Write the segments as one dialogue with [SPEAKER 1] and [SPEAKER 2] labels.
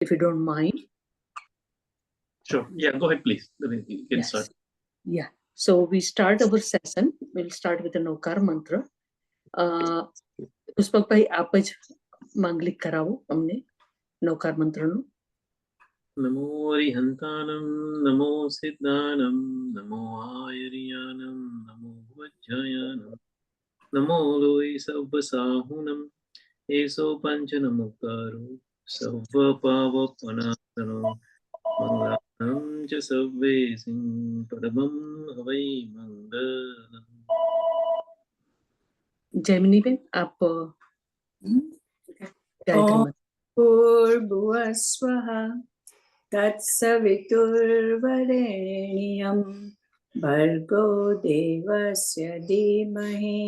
[SPEAKER 1] if you don't mind.
[SPEAKER 2] Sure. Yeah, go ahead, please. You can start.
[SPEAKER 1] Yeah. So we start our session. We'll start with the Nokar mantra. Pushpakbhai, આપ જ માંગલિક કરાવો અમને નોકાર મંત્રનું.
[SPEAKER 2] નમો હરિહંતાનમ નમો સિદ્ધાનમ નમો આયર્યાનમ નમો વજ્જયાનમ નમો લોય સર્વસાહુનમ એસો પંચનમુક્તારો સર્વપાવપનાશનો મંગલમ ચ સર્વેસિં પરમં હવૈ મંગલમ.
[SPEAKER 1] જૈમિનીબેન, આપ ગાયત્રી મંત્ર.
[SPEAKER 3] ભૂર્ભુવઃ તત્સવિતુર્વરેણ્યં ભર્ગો દેવસ્ય ધીમહિ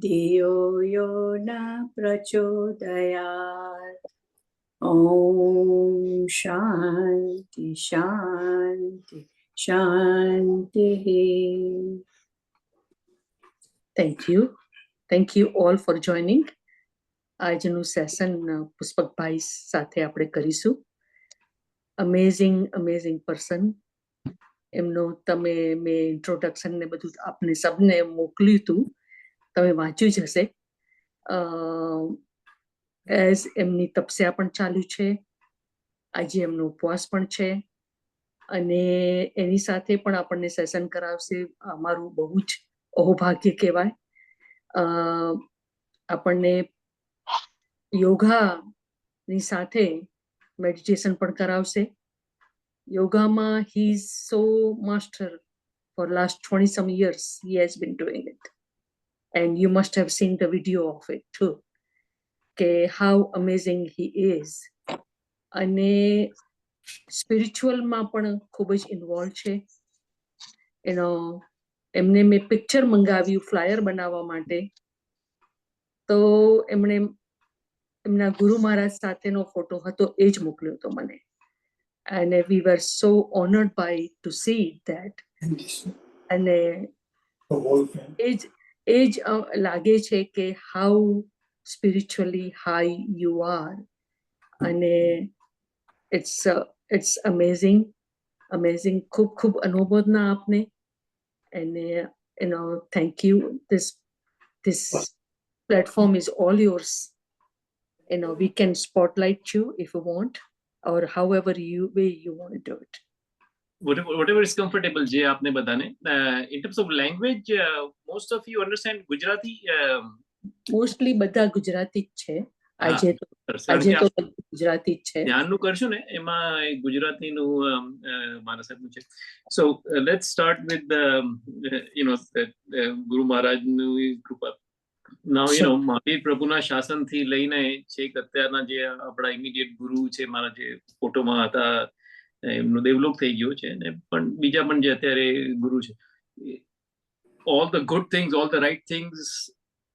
[SPEAKER 3] ધિયો યો ન પ્રચોદયાત. ઓમ શાંતિ શાંતિ શાંતિ.
[SPEAKER 1] Thank you all for joining. આજનું સેશન પુષ્પકભાઈ સાથે આપણે કરીશું. Amazing person. એમનો મેં ઇન્ટ્રોડક્શન ને બધું આપને સબને મોકલ્યું હતું, તમે વાંચ્યું જ હશે. એઝ એમની તપસ્યા પણ ચાલુ છે, આજે એમનો ઉપવાસ પણ છે, અને એની સાથે પણ આપણને સેશન કરાવશે. અમારું બહુ જ અહોભાગ્ય કહેવાય. આપણને યોગાની સાથે મેડિટેશન પણ કરાવશે. યોગામાં he is so master for last 20 some years. He has been doing it, and you must have seen the video of it too, how amazing he is. અને સ્પિરિચ્યુઅલમાં પણ ખૂબ જ ઇન્વોલ્વ છે. એમને મેં પિક્ચર મંગાવ્યું ફ્લાયર બનાવવા માટે, તો એમણે એમના ગુરુ મહારાજ સાથેનો ફોટો હતો, એ જ મોકલ્યો હતો મને. And we were so honored by to see that. અને એ જ લાગે છે કે how spiritually high you are. અને it's amazing. ખૂબ અનુમોદના આપને. And thank you. This platform is all yours. We can spotlight you if you want, or however way you want to do it.
[SPEAKER 2] Whatever is comfortable, Jay, aapne batane. In terms of language, most of you understand Gujarati.
[SPEAKER 1] Mostly બધા ગુજરાતી જ છે. આજે તો ગુજરાતી જ છે.
[SPEAKER 2] ધ્યાનનું કરશું ને, એમાં ગુજરાતીનું મારા સાહેબનું છે. So let's start with the ગુરુ મહારાજનું કૃપા. Now, મહાવીર પ્રભુના શાસનથી લઈને છેક અત્યારના જે આપણા ઇમિડિયેટ ગુરુ છે, મારા જે ફોટોમાં હતા, એમનો દેવલોક થઈ ગયો છે, અને પણ બીજા પણ જે અત્યારે ગુરુ છે, all the good things, all the right things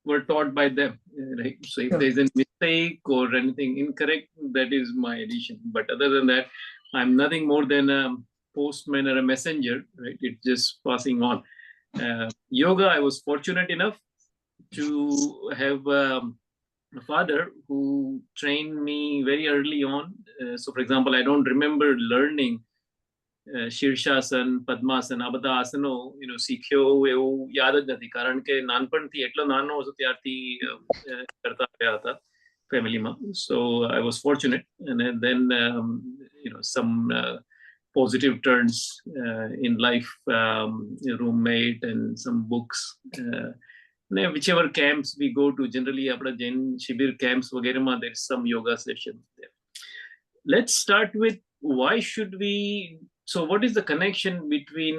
[SPEAKER 2] were taught by them, right? So if there is a mistake or anything incorrect, that is my addition. But other than that, I'm nothing more than a postman or a messenger, right? It's just passing on. Yoga, I was fortunate enough to have a father who trained me very early on. So for example, I don't remember learning શીર્ષાસન, પદ્માસન, આ બધા આસનો શીખ્યો એવું યાદ જ નથી, કારણ કે નાનપણથી એટલો નાનો હતો ત્યારથી કરતા આવ્યા હતા ફેમિલીમાં. So I was fortunate, and then some positive turns in life, roommate and some books. Whichever camps we go to, generally આપણા જૈન શિબિર camps વગેરેમાં there is some yoga session there. Let's start with why should we, so what is the connection between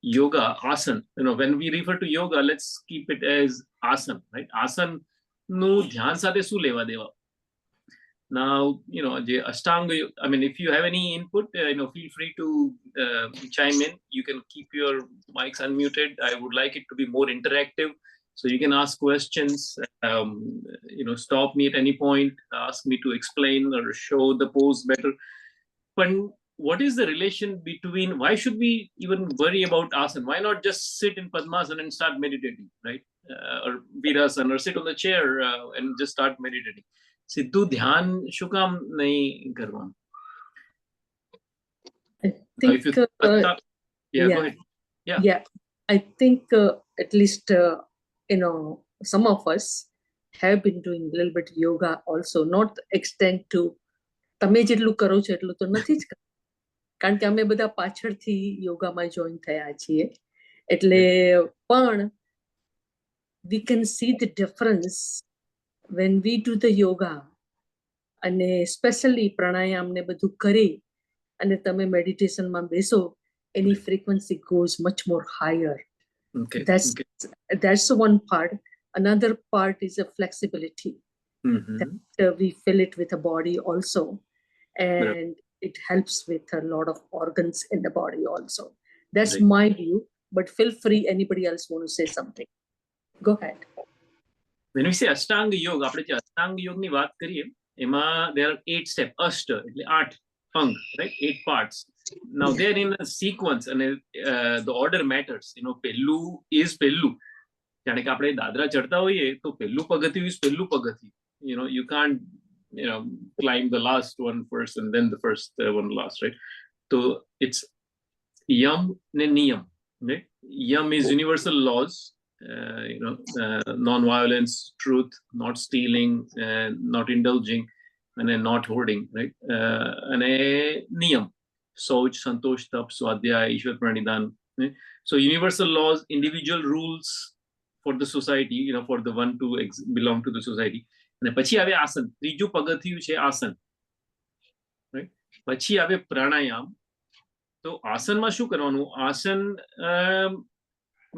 [SPEAKER 2] yoga, asana? When we refer to yoga, let's keep it as asana, right? Asana nu dhyan સાથે શું લેવા દેવા? Now, the Ashtanga, I mean, if you have any input, feel free to chime in. You can keep your mics unmuted. I would like it to be more interactive. So you can ask questions, stop me at any point, ask me to explain or show the pose better. But what is the relation between, why should we even worry about asana? Why not just sit in Padmasana and start meditating, right? Or Virasana, or sit on the chair and just start meditating. સીધું ध्यान શું કામ નહીં કરવાનું?
[SPEAKER 1] I think,
[SPEAKER 2] If you yeah, go ahead.
[SPEAKER 1] Yeah, I think at least, some of us have been doing a little bit yoga also, not extend to તમે જેટલું કરો છો એટલું તો નથી જ કરતા, કારણ કે અમે બધા પાછળથી યોગામાં જોઈન થયા છીએ, એટલે પણ we can see the difference when we do the yoga, અને સ્પેશિયલી પ્રાણાયામ ને બધું કરી અને તમે મેડિટેશનમાં બેસો, any frequency goes much more higher.
[SPEAKER 2] Okay.
[SPEAKER 1] That's one part. Another part is a flexibility. That we fill it with a body also, and it helps with a lot of organs in the body also. That's my view, but feel free, anybody else want to say something, go ahead.
[SPEAKER 2] When we say Ashtanga Yoga, આપણે જે અષ્ટાંગ યોગની વાત કરીએ એમાં there are 8 steps, અષ્ટ એટલે 8 અંગ, right? 8 parts. Now they're in a sequence, and the order matters. પહેલું is પહેલું. જાણે કે આપણે દાદરા ચડતા હોઈએ તો પહેલું પગથિયું is પહેલું પગથિયું. You can't climb the last one first and then the first one last, right? So it's yam ne niyam, right? Yam is universal laws, non-violence, truth, not stealing, not indulging, and then not hoarding, right? And niyam, Soch, Santosh, Tap, Swadhyay, Ishwar Pranidhan. Right? So universal laws, individual rules for the society, for the one to belong to the society. And પછી આવે આસન, ત્રીજું પગથિયું છે આસન, right? પછી આવે પ્રાણાયામ. તો આસનમાં શું કરવાનું? આસન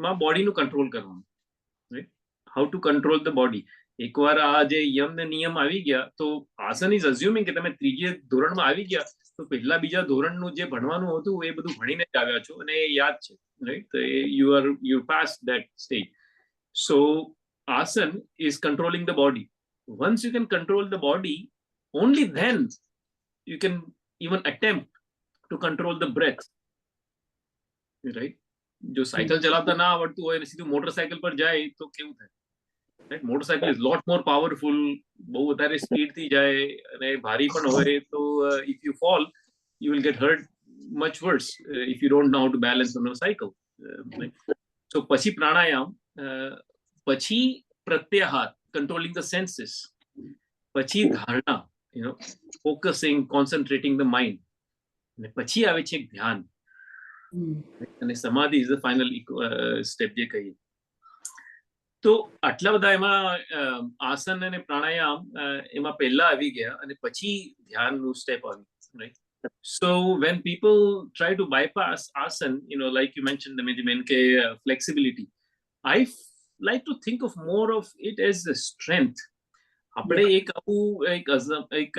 [SPEAKER 2] માં બોડીનું કંટ્રોલ કરવાનું, right? How to control the body. એકવાર આ જે યમ ને નિયમ આવી ગયા તો આસન ઇઝ અઝ્યુમિંગ કે તમે ત્રીજે ધોરણમાં આવી ગયા તો પહેલા બીજા ધોરણનું જે ભણવાનું હતું એ બધું ભણીને જ આવ્યા છો અને એ યાદ છે, right? You passed that stage. So asan is controlling the body. Once you can control the body, only then you can even attempt to control the breath, right? જો સાયકલ ચલાવતા ના આવડતું હોય ને સીધું મોટરસાયકલ પર જાય તો કેવું થાય, right? Motorcycle is lot more powerful, બહુ વધારે સ્પીડ થી જાય અને ભારી પણ હોય તો if you fall you will get hurt much worse if you don't know how to balance on a cycle, right? So પછી પ્રાણાયામ, પછી પ્રત્યાહાર, controlling the senses, પછી ધારણા, focusing, concentrating the mind, અને પછી આવે છે ધ્યાન, અને સમાધિ is the final step જે કહીએ. તો આટલા બધા એમાં આસન અને પ્રાણાયામ એમાં પહેલા આવી ગયા અને પછી ધ્યાનનું સ્ટેપ આવ્યું, right? So when people try to bypass asan, like you mentioned, flexibility, I like to think of more of it as a strength. આપણે એક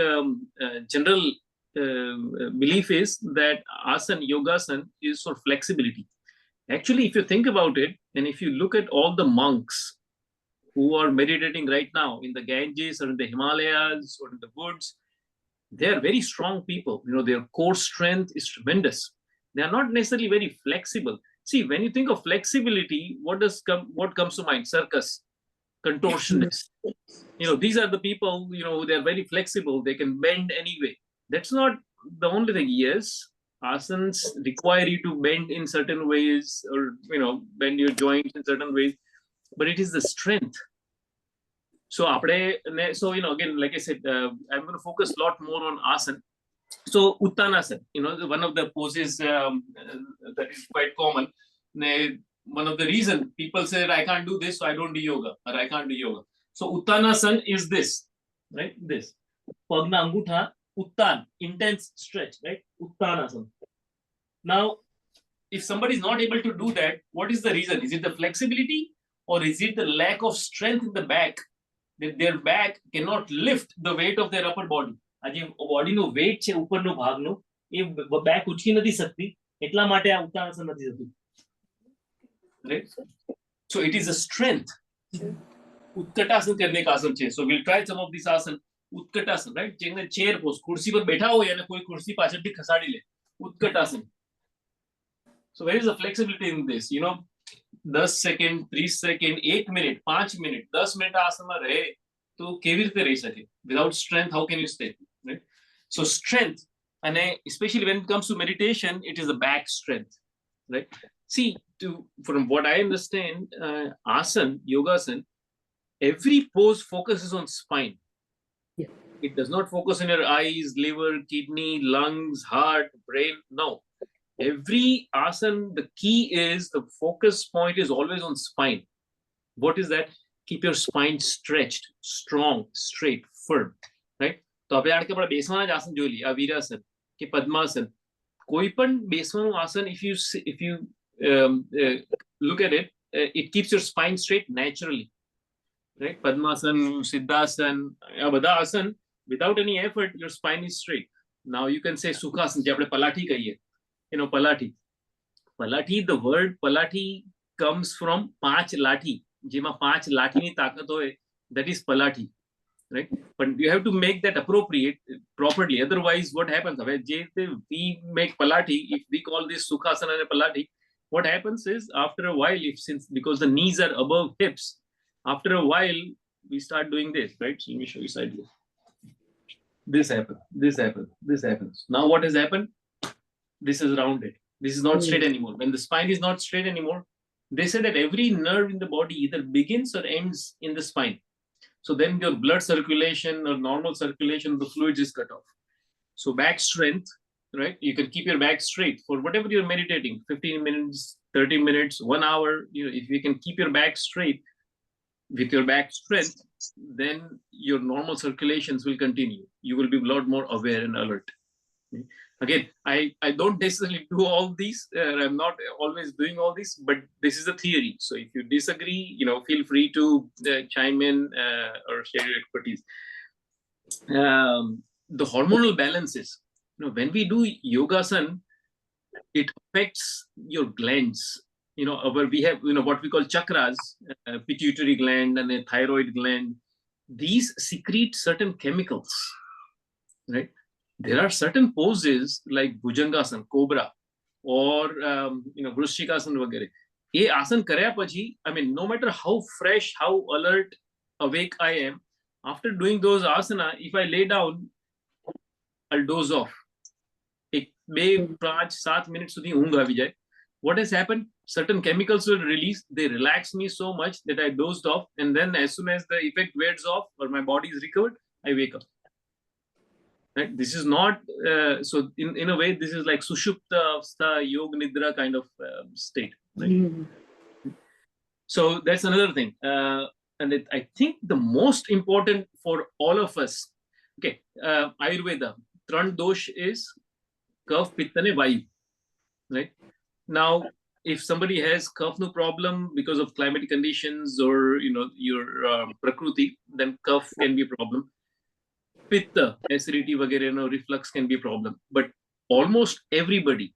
[SPEAKER 2] general belief is that asan, yogasan is for flexibility. Actually, if you think about it, and if you look at all the monks who are meditating right now in the Ganges or in the Himalayas or in the woods, they are very strong people. Their core strength is tremendous. They are not necessarily very flexible. See, when you think of flexibility, what comes to mind? Circus, contortionists. These are the people, they are very flexible. They can bend anyway. That's not the only thing. Yes, asanas require you to bend in certain ways, or bend your joints in certain ways, but it is the strength. So again, like I said, I'm going to focus a lot more on asana. So uttanasana, one of the poses that is quite common. One of the reason people say I can't do this, so I don't do yoga, or I can't do yoga. So uttanasana is this, right? This pagna angutha, uttan, intense stretch, right? Uttanasana. Now, if somebody is not able to do that, what is the reason? Is it the flexibility, or is it the lack of strength in the back, that their back cannot lift the weight of their upper body? આ જે બોડીનો weight છે ઉપરનો ભાગનો એ back ઉચકી નથી શકતી, એટલા માટે આ ઉત્તાનાસન નથી થતું, right? So it is a strength. ઉત્કટાસન કરીને એક આસન છે. So we'll try some of these આસન. ઉત્કટાસન, right? જેને ચેર પોઝ, ખુરશી પર બેઠા હોય અને કોઈ ખુરશી પાછળથી ખસાડી લે, ઉત્કટાસન. So where is the flexibility in this? 10 second, 30 second, 1 minute, 5 minute, 10 minute આસનમાં રહે તો કેવી રીતે રહી શકે? Without strength, how can you stay? Right? So strength, and especially when it comes to meditation, it is the back strength. Right? See, from what I understand, yogasan, every pose focuses on spine.
[SPEAKER 1] Yeah.
[SPEAKER 2] It does not focus on your eyes, liver, kidney, lungs, heart, brain. No. Every asana, the key is the focus point is always on spine. What is that? Keep your spine stretched, strong, straight, firm. Right? તો આપણે આ કે આપણે બેસવાના જ આસન જોઈ લઈએ, આ વીરાસન કે પદ્માસન. કોઈ પણ બેસવાનું આસન, if you look at it, it keeps your spine straight naturally. Right? Padmasan, Siddhasan, આ બધા આસન, without any effort, your spine is straight. Now you can say Sukhasan, જે આપણે પલાઠી કહીએ. Palati. Palati, the word Palati comes from પાંચ લાઠી. જેમાં પાંચ લાઠીની તાકાત હોય, that is Palati. Right? But you have to make that appropriate properly. Otherwise, what happens? We make Palati, if we call this Sukhasana and Palati, what happens is, after a while, because the knees are above hips, after a while, we start doing this, right? So let me show you side view. This happens, this happens, this happens. Now what has happened? This is rounded. This is not straight anymore. When the spine is not straight anymore, they say that every nerve in the body either begins or ends in the spine. So then your blood circulation or normal circulation of the fluids is cut off. So back strength, right? You can keep your back straight for whatever you're meditating, 15 minutes, 30 minutes, 1 hour. If you can keep your back straight with your back strength, then your normal circulations will continue. You will be a lot more aware and alert. Again, I don't necessarily do all these. I'm not always doing all this, but this is a theory. So if you disagree, feel free to chime in or share your expertise. The hormonal balances. When we do yogasan, it affects your glands. We have what we call chakras, pituitary gland and a thyroid gland. These secrete certain chemicals, right? There are certain poses like Bhujangasan, Cobra, or Vrishchikasan vagere. ये आसन करया पछी, I mean, no matter how fresh, how alert, awake I am, after doing those asana, if I lay down, I'll doze off. 2, 5, 7 minutes સુધી ઊંઘ આવી જાય. What has happened? Certain chemicals will release. They relax me so much that I dozed off, and then as soon as the effect wears off or my body is recovered, I wake up. Right? This is not so. In a way, this is like sushupta avastha, yoga nidra kind of state. Right? So that's another thing, and I think the most important for all of us. Okay, Ayurveda. Tran dosh is kapha, pitta, and vayu. Right? Now, if somebody has kapha no problem because of climatic conditions or your prakruti, then kapha can be a problem. Pitta, acidity, vagere, reflux can be a problem. But almost everybody,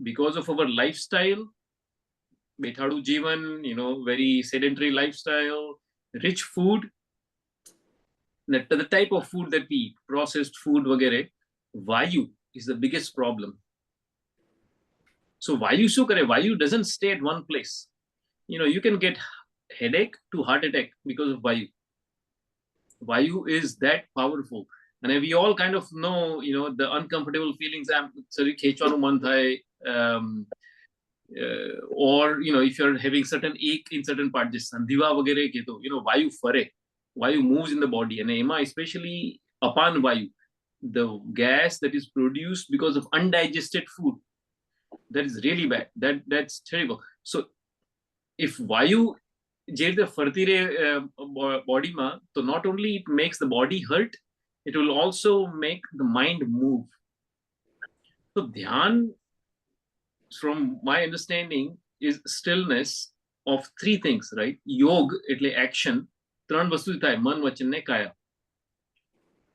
[SPEAKER 2] because of our lifestyle, bethadu jivan, very sedentary lifestyle, rich food, the type of food that we eat, processed food, vagere, vayu is the biggest problem. So vayu so kare, vayu doesn't stay at one place. You can get headache to heart attack because of vayu. Vayu is that powerful. And we all kind of know, the uncomfortable feelings. Sorry, khechwanu man thai, or if you're having certain ache in certain parts, just sandhiva vagere ke to, vayu fare, vayu moves in the body, and ema especially apan vayu, the gas that is produced because of undigested food, that is really bad. That's terrible. So if vayu જે રીતે ફરતી રહે બોડીમાં, તો not only it makes the body hurt, it will also make the mind move. So dhyan, from my understanding, is stillness of 3 things, right? Yog, એટલે action, 3 વસ્તુ થાય, મન, વચન ને કાયા.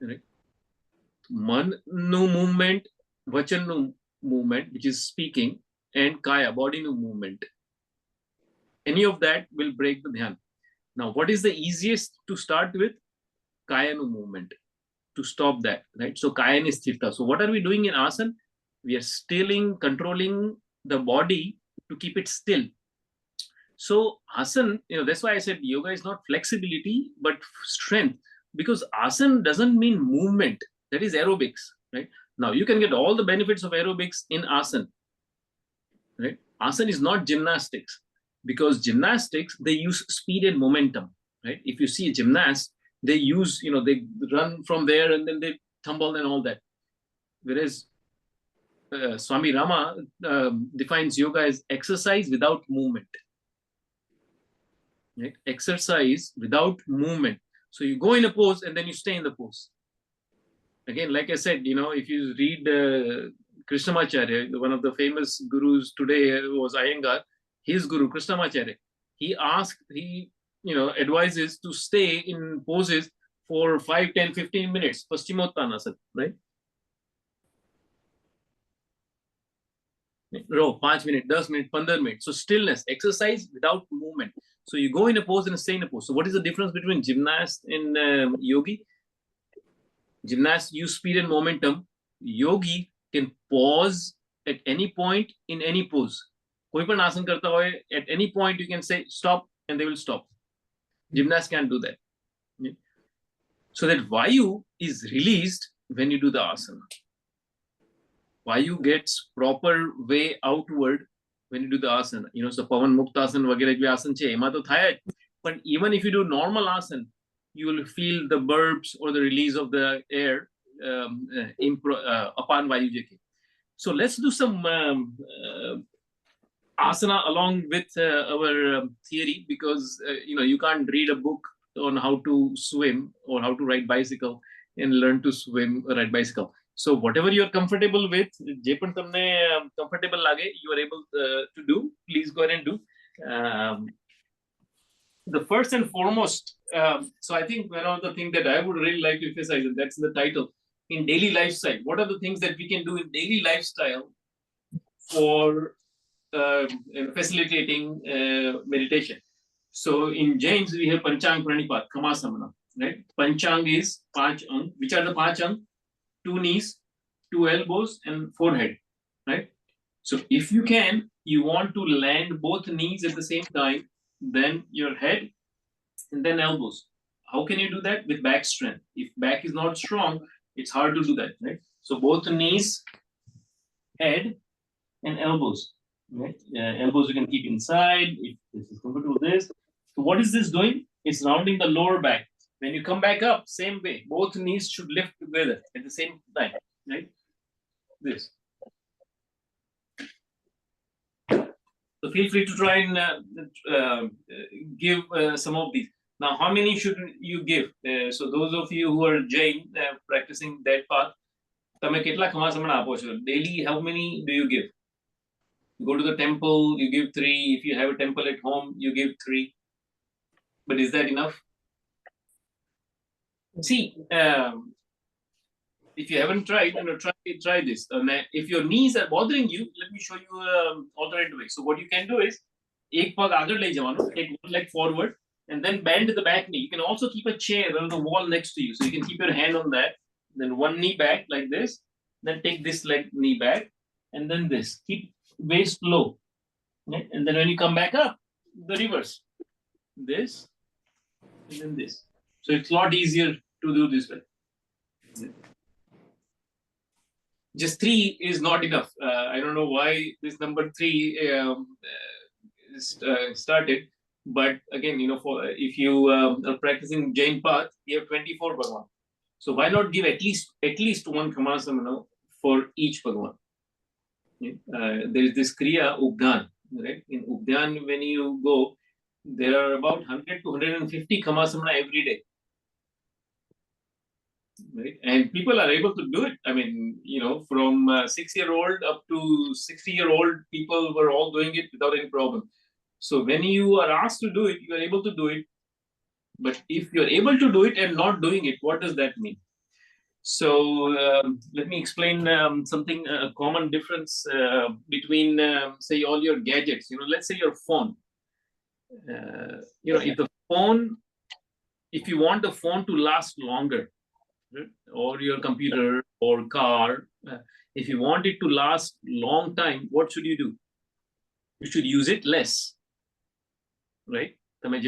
[SPEAKER 2] Right? મનનું movement, વચનનું movement, which is speaking, and kaya, bodyનું movement. Any of that will break the dhyan. Now, what is the easiest to start with? Kayanu movement, to stop that, right? So kayani sthirta. So what are we doing in asana? We are stilling, controlling the body to keep it still. So asana, that's why I said yoga is not flexibility, but strength. because asana doesn't mean movement. That is aerobics, right? Now you can get all the benefits of aerobics in asana, right? Asana is not gymnastics, because gymnastics, they use speed and momentum, right? If you see a gymnast, they use, they run from there and then they tumble and all that. Whereas Swami Rama defines yoga as exercise without movement, right? Exercise without movement. So you go in a pose and then you stay in the pose. Again, like I said, if you read Krishnamacharya, one of the famous gurus today was Iyengar, his guru, Krishnamacharya, he advises to stay in poses for 5, 10, 15 minutes, Paschimottanasana, right? Row, 5 minutes, 10 minutes, 15 minutes. So stillness, exercise without movement. So you go in a pose and stay in a pose. So what is the difference between gymnast and yogi? Gymnast use speed and momentum. Yogi can pause at any point in any pose. Koi pan asan karta hoy, at any point you can say stop and they will stop. Gymnast can't do that. So that Vayu is released when you do the asana. Vayu gets proper way outward when you do the asana. So Pavan Muktasana vagere je asan che, ema to thaya. But even if you do normal asana, you will feel the burps or the release of the air upon Vayu jeke. So let's do some asana along with our theory, because you can't read a book on how to swim or how to ride bicycle and learn to swim or ride bicycle. So whatever you are comfortable with, je pan tamne comfortable lage, you are able to do. Please go ahead and do. The first and foremost, so I think one of the things that I would really like to emphasize, and that's the title, in daily lifestyle. What are the things that we can do in daily lifestyle for facilitating meditation? So in Jains, we have Panchang Pranipat, Kamasamana, right? Panchang is 5 ang. Which are the 5 ang? 2 knees, 2 elbows, and forehead, right? So if you want to land both knees at the same time, then your head and then elbows. How can you do that? With back strength. If back is not strong, it's hard to do that, right? So both knees, head, and elbows, right? Elbows you can keep inside. If this is comfortable with this. So what is this doing? It's rounding the lower back. When you come back up, same way. Both knees should lift together at the same time, right? This. So feel free to try and give some of these. Now, how many should you give? So those of you who are Jain practicing that path, daily, how many do you give? You go to the temple, you give 3. If you have a temple at home, you give 3. But is that enough? See, if you haven't tried, try this. If your knees are bothering you, let me show you an alternate way. So what you can do is, take one leg forward and then bend the back knee. You can also keep a chair on the wall next to you. So you can keep your hand on that. Then one knee back like this. Then take this knee back. And then this. Keep waist low. Right? And then when you come back up, the reverse. This. And then this. So it's a lot easier to do this way. Just 3 is not enough. I don't know why this number 3 started, but again, if you are practicing Jain path, you have 24 Bhagwan. So why not give at least one Kamasamana for each Bhagwan? There is this Kriya Udyan, right? In Udyan, when you go, there are about 100 to 150 Kamasamana every day. Right? And people are able to do it. I mean, from 6-year-old up to 60-year-old, people were all doing it without any problem. So when you are asked to do it, you are able to do it. But if you're able to do it and not doing it, what does that mean? So let me explain something, a common difference between, say, all your gadgets. Let's say your phone. If you want the phone to last longer, or your computer or car, if you want it to last long time, what should you do? You should use it less, right? Right?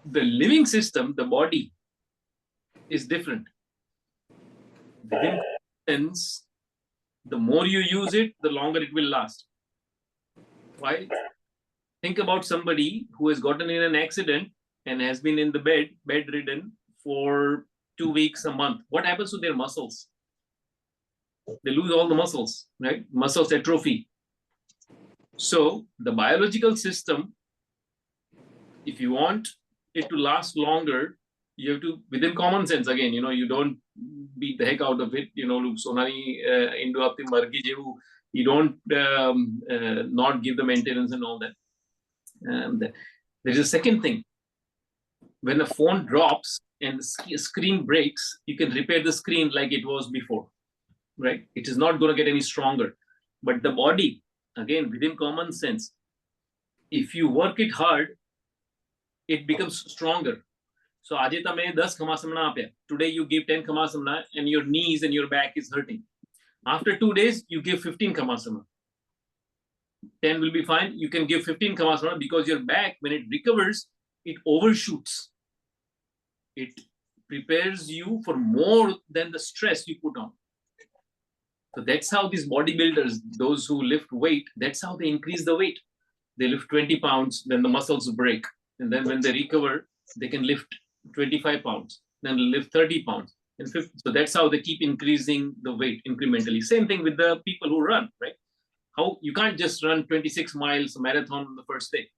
[SPEAKER 2] The living system, the body, is different. Within sense, the more you use it, the longer it will last. Why? Think about somebody who has gotten in an accident and has been in the bedridden for 2 weeks, a month. What happens to their muscles? They lose all the muscles, right? Muscles atrophy. So the biological system, if you want it to last longer, you have to, within common sense, again, you don't beat the heck out of it, Sonani Indo apni margi jevu, you don't not give the maintenance and all that. There's a second thing. When a phone drops and the screen breaks, you can repair the screen like it was before, right? It is not going to get any stronger. But the body, again, within common sense, if you work it hard, it becomes stronger. So, aje tame 10 khamasana apya. Today you give 10 khamasana and your knees and your back is hurting. After 2 days, you give 15 khamasana. 10 will be fine. You can give 15 khamasana because your back, when it recovers, it overshoots. It prepares you for more than the stress you put on. So that's how these bodybuilders, those who lift weight, that's how they increase the weight. They lift 20 pounds, then the muscles break. And then when they recover, they can lift 25 pounds, then lift 30 pounds. And 50. So that's how they keep increasing the weight incrementally. Same thing with the people who run, right? How you can't just run 26 miles marathon on the first day.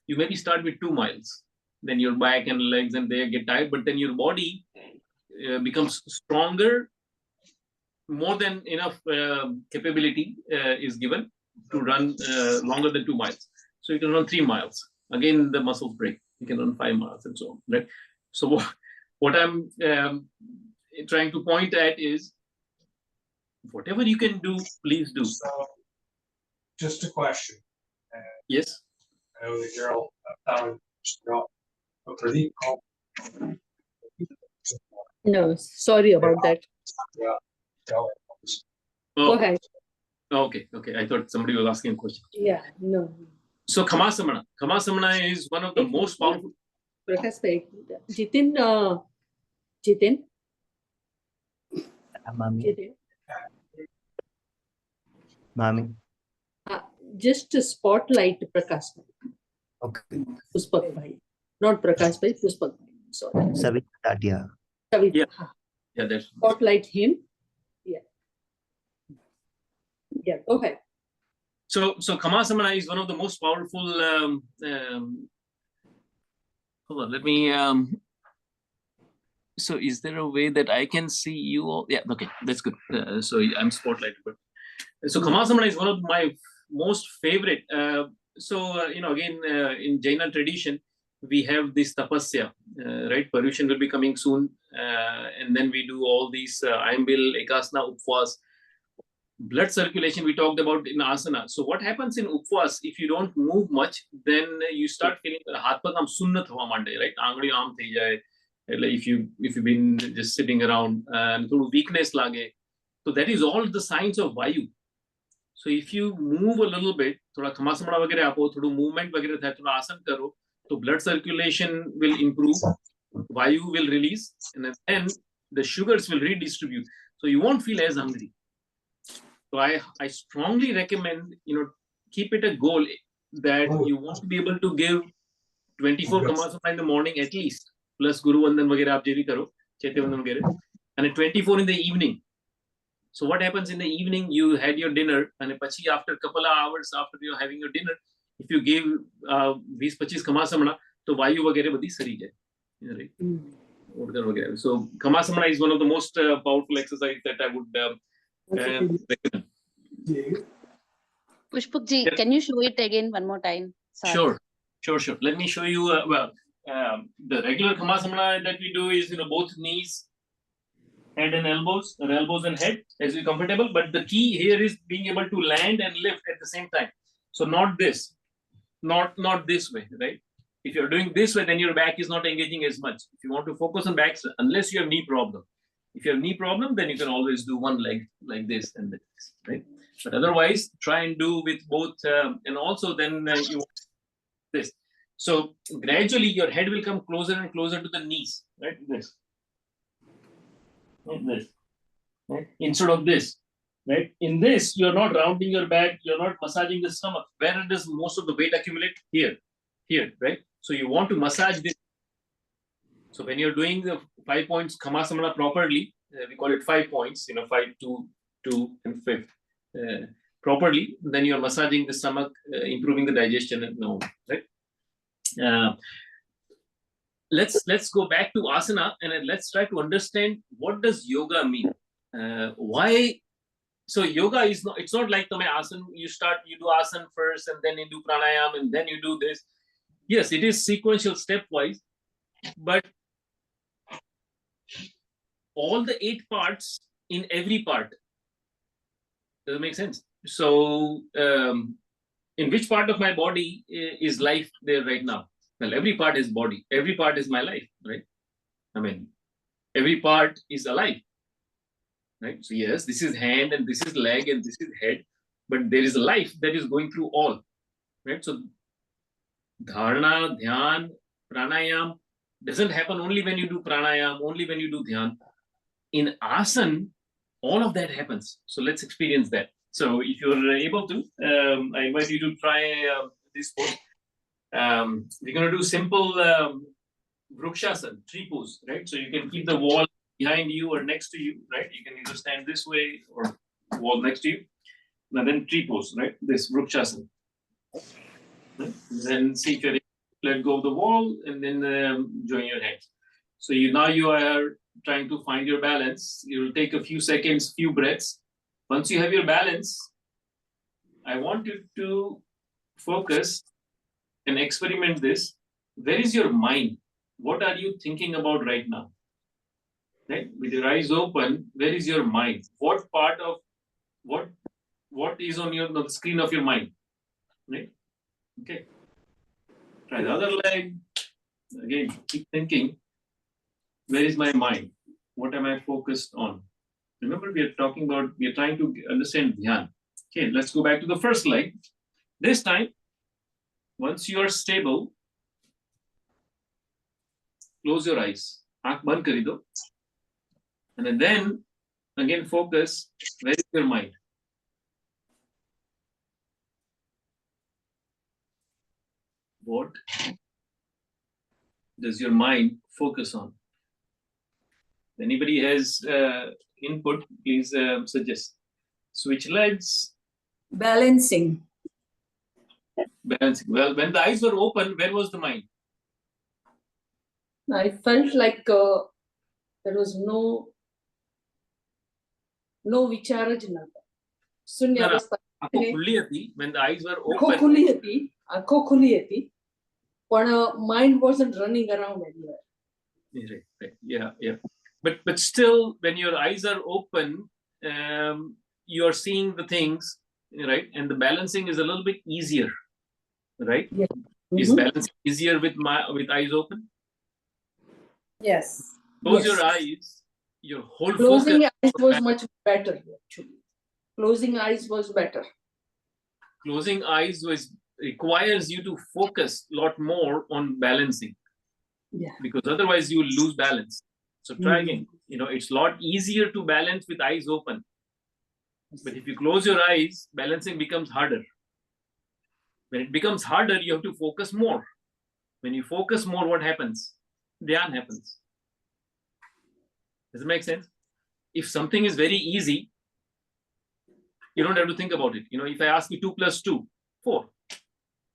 [SPEAKER 2] You maybe start with 2 miles. Then your back and legs and they get tired, but then your body becomes stronger. More than enough capability is given to run longer than 2 miles. So you can run 3 miles. Again, the muscles break. You can run 5 miles and so on, right? So what I'm trying to point at is, whatever you can do, please do.
[SPEAKER 4] So, just a question.
[SPEAKER 2] Yes.
[SPEAKER 4] I know the girl found but Pradeep called.
[SPEAKER 1] No, sorry about that.
[SPEAKER 4] Yeah.
[SPEAKER 1] Go
[SPEAKER 2] Oh,
[SPEAKER 1] ahead.
[SPEAKER 2] okay. I thought somebody was asking a question.
[SPEAKER 1] Yeah, no.
[SPEAKER 2] So Kamasamana. Kamasamana is one of the most powerful.
[SPEAKER 1] Prakash bhai, Jitin, Jitin,
[SPEAKER 5] Mami.
[SPEAKER 1] Jitin.
[SPEAKER 5] Mami.
[SPEAKER 1] Just a spotlight Prakash bhai.
[SPEAKER 5] Okay.
[SPEAKER 1] Pushpakbhai. Not Prakash bhai, Pushpakbhai. Sorry.
[SPEAKER 5] Savita Tatia.
[SPEAKER 1] Savita.
[SPEAKER 2] Yeah. Yeah, that's
[SPEAKER 1] Spotlight him. Yeah. Yeah, go ahead.
[SPEAKER 2] so Kamasamana is one of the most powerful. Hold on, let me. So, is there a way that I can see you all? Yeah, okay, that's good. So I'm spotlighted. But so Kamasamana is one of my most favorite. Again, in Jaina tradition, we have this tapasya, right? Paryushan will be coming soon, and then we do all these Ayambil, Ekasana, Upvas. Blood circulation we talked about in asana. So what happens in upvas, if you don't move much, then you start feeling haath pag aam sunnat hua mande, right? Angadi aam thai jaye. If you've been just sitting around and thoda weakness lage. So that is all the signs of vayu. So if you move a little bit, thoda khamasana vagere apo, thoda movement vagere tha, thoda asan karo, so blood circulation will improve, vayu will release, and then the sugars will redistribute. So you won't feel as hungry. So I strongly recommend, keep it a goal that you want to be able to give 24 Kamasana in the morning at least, plus Guru Vandan Vagera aap je bhi karo, Chaitya Vandan Vagera, and 24 in the evening. So what happens in the evening, you had your dinner, and after a couple of hours after you're having your dinner, if you give 20-25 Kamasana, to Vayu Vagera badi sari jaye. Right? So Kamasana is one of the most powerful exercises that I would
[SPEAKER 6] Pushpak ji, can you show it again one more time? Sorry.
[SPEAKER 2] Sure. Let me show you. The regular Khamasana that we do is, both knees, head and elbows, or elbows and head, as you're comfortable. But the key here is being able to land and lift at the same time. So not this, not this way, right? If you're doing this way, then your back is not engaging as much. If you want to focus on back, unless you have knee problem. If you have knee problem, then you can always do one leg like this and this, right? But otherwise, try and do with both, and also then you this. So gradually your head will come closer and closer to the knees, right? This. Like this. Right? Instead of this. Right? In this, you're not rounding your back, you're not massaging the stomach. Where does most of the weight accumulate? Here. Here, right? So you want to massage this. So when you're doing the 5 points Khamasana properly, we call it 5 points, 5, 2, 2, and 5th. Properly, then you're massaging the stomach, improving the digestion and no, right? Let's go back to asana and let's try to understand what does yoga mean. Why? So yoga is not. It's not like asana. You do asana first, and then you do pranayam, and then you do this. Yes, it is sequential, stepwise, but all the 8 parts in every part. Does it make sense? So, in which part of my body is life there right now? Well, every part is body. Every part is my life, right? I mean, every part is alive, right? So yes, this is hand and this is leg and this is head, but there is a life that is going through all, right? So dharana, dhyan, pranayam doesn't happen only when you do pranayam, only when you do dhyan. In asana, all of that happens. So let's experience that. So if you're able to, I invite you to try this pose. We're going to do simple vrukshasana, tree pose, right? So you can keep the wall behind you or next to you, right? You can either stand this way or wall next to you. And then tree pose, right? This vrukshasana. Right? Then see if you're able to let go of the wall and then join your hands. So now you are trying to find your balance. You will take a few seconds, few breaths. Once you have your balance, I want you to focus and experiment this. Where is your mind? What are you thinking about right now? Right? With your eyes open, where is your mind? What part of what is on the screen of your mind? Right? Okay. Try the other leg. Again, keep thinking. Where is my mind? What am I focused on? Remember, we are trying to understand dhyan. Okay, let's go back to the first leg. This time, once you are stable, close your eyes. Aankh band kari do. And then, again, focus. Where is your mind? What does your mind focus on? If anybody has input, please suggest. Switch legs.
[SPEAKER 3] Balancing.
[SPEAKER 2] Balancing. Well, when the eyes were open, where was the mind?
[SPEAKER 1] I felt like there was no vichara janata. Sunyavastha.
[SPEAKER 2] When the eyes were open.
[SPEAKER 1] Mind wasn't running around anywhere.
[SPEAKER 2] Right. Yeah. But still, when your eyes are open, you are seeing the things, right? And the balancing is a little bit easier, right?
[SPEAKER 1] Yeah.
[SPEAKER 2] Is balancing easier with eyes open?
[SPEAKER 3] Yes.
[SPEAKER 2] Close your eyes. Your whole
[SPEAKER 1] Closing
[SPEAKER 2] focus
[SPEAKER 1] eyes was much better, actually. Closing eyes was better.
[SPEAKER 2] Closing eyes requires you to focus a lot more on balancing.
[SPEAKER 1] Yeah.
[SPEAKER 2] Because otherwise you will lose balance. So try again. It's a lot easier to balance with eyes open. But if you close your eyes, balancing becomes harder. When it becomes harder, you have to focus more. When you focus more, what happens? Dhyan happens. Does it make sense? If something is very easy, you don't have to think about it. If I ask you 2 + 2, 4.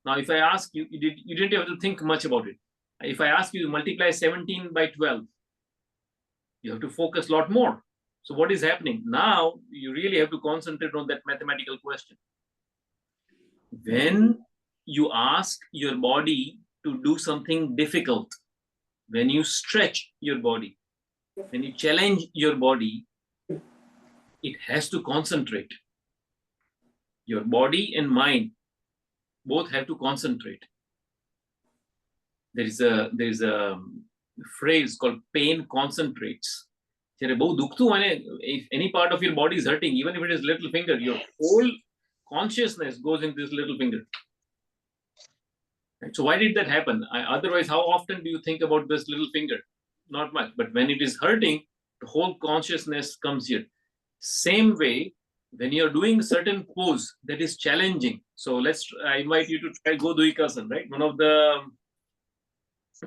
[SPEAKER 2] Now, if I ask you, you didn't have to think much about it. If I ask you to multiply 17 by 12, you have to focus a lot more. So what is happening? Now, you really have to concentrate on that mathematical question. When you ask your body to do something difficult, when you stretch your body, when you challenge your body, it has to concentrate. Your body and mind both have to concentrate. There is a phrase called pain concentrates. If any part of your body is hurting, even if it is little finger, your whole consciousness goes into this little finger. Right? So why did that happen? Otherwise, how often do you think about this little finger? Not much. But when it is hurting, the whole consciousness comes here. Same way, when you're doing a certain pose that is challenging. So I invite you to try Godhuikasan, right? One of the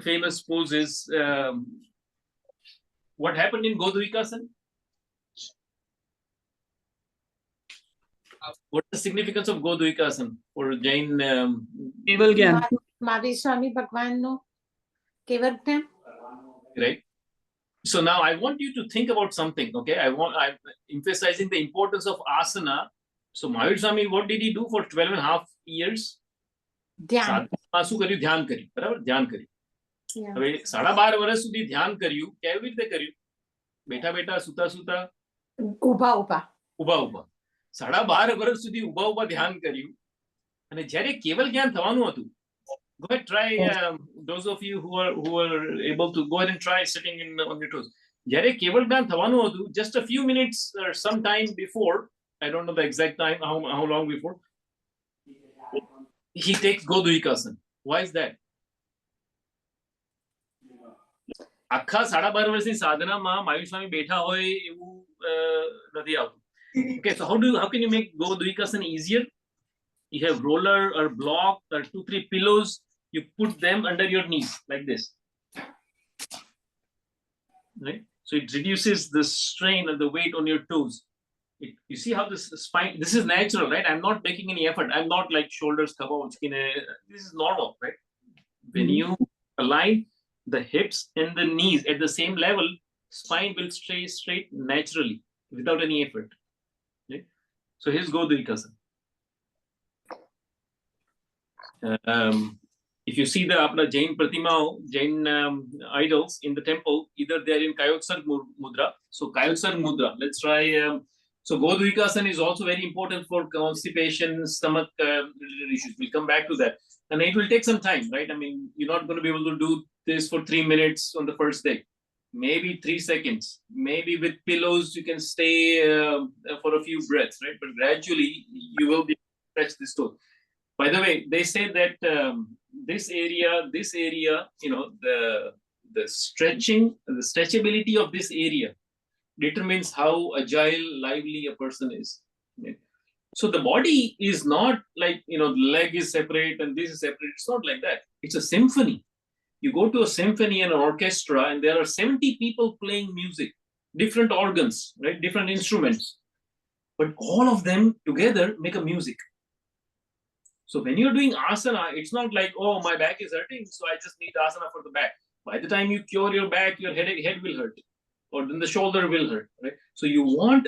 [SPEAKER 2] famous poses. What happened in Godhuikasan? What's the significance of Godhuikasan for Jain?
[SPEAKER 1] Keval Gyan.
[SPEAKER 3] Mahavir Swami Bhagwan no Keval Gyan.
[SPEAKER 2] Right. So now I want you to think about something. Okay, I'm emphasizing the importance of asana. So Mahavir Swami, what did he do for 12.5 years?
[SPEAKER 3] Dhyan.
[SPEAKER 2] શું કર્યું? ध्यान કર્યું. બરાબર? ध्यान કર્યું. હવે 12.5 વર્ષ સુધી ध्यान કર્યું. કેવી રીતે કર્યું? બેઠા બેઠા, સુતા સુતા,
[SPEAKER 3] Uba Uba.
[SPEAKER 2] ઉભા ઉભા. 12.5 વર્ષ સુધી ઉભા ઉભા ध्यान કર્યું. અને જ્યારે કેવલ જ્ઞાન થવાનું હતું, go ahead, try. Those of you who are able to go ahead and try sitting on your toes. જ્યારે કેવલ જ્ઞાન થવાનું હતું, just a few minutes or some time before, I don't know the exact time, how long before, he takes Godhuikasan. Why is that? આખા 12.5 વર્ષની સાધનામાં મહાવીર સ્વામી બેઠા હોય એવું નથી આવતું. Okay, so how can you make Godhuikasan easier? You have roller or block or 2-3 pillows. You put them under your knees like this, right? So it reduces the strain and the weight on your toes. You see how this spine, this is natural, right? I'm not making any effort. I'm not like shoulders cover. This is normal, right? When you align the hips and the knees at the same level, spine will stay straight naturally without any effort. Right? So here's Godhuikasan. If you see the Jain Pratima, Jain idols in the temple, either they are in Kayotsarg Mudra. So Kayotsarg Mudra, let's try. So Godhuikasan is also very important for constipation, stomach related issues. We'll come back to that. And it will take some time, right? I mean, you're not going to be able to do this for 3 minutes on the first day. Maybe 3 seconds. Maybe with pillows, you can stay for a few breaths, right? But gradually, you will be able to stretch this toe. By the way, they say that this area, the stretchability of this area determines how agile, lively a person is. Right? So the body is not like, the leg is separate and this is separate. It's not like that. It's a symphony. You go to a symphony and an orchestra and there are 70 people playing music, different organs, right? Different instruments. But all of them together make a music. So when you're doing asana, it's not like, oh, my back is hurting, so I just need asana for the back. By the time you cure your back, your head will hurt, or then the shoulder will hurt, right? So you want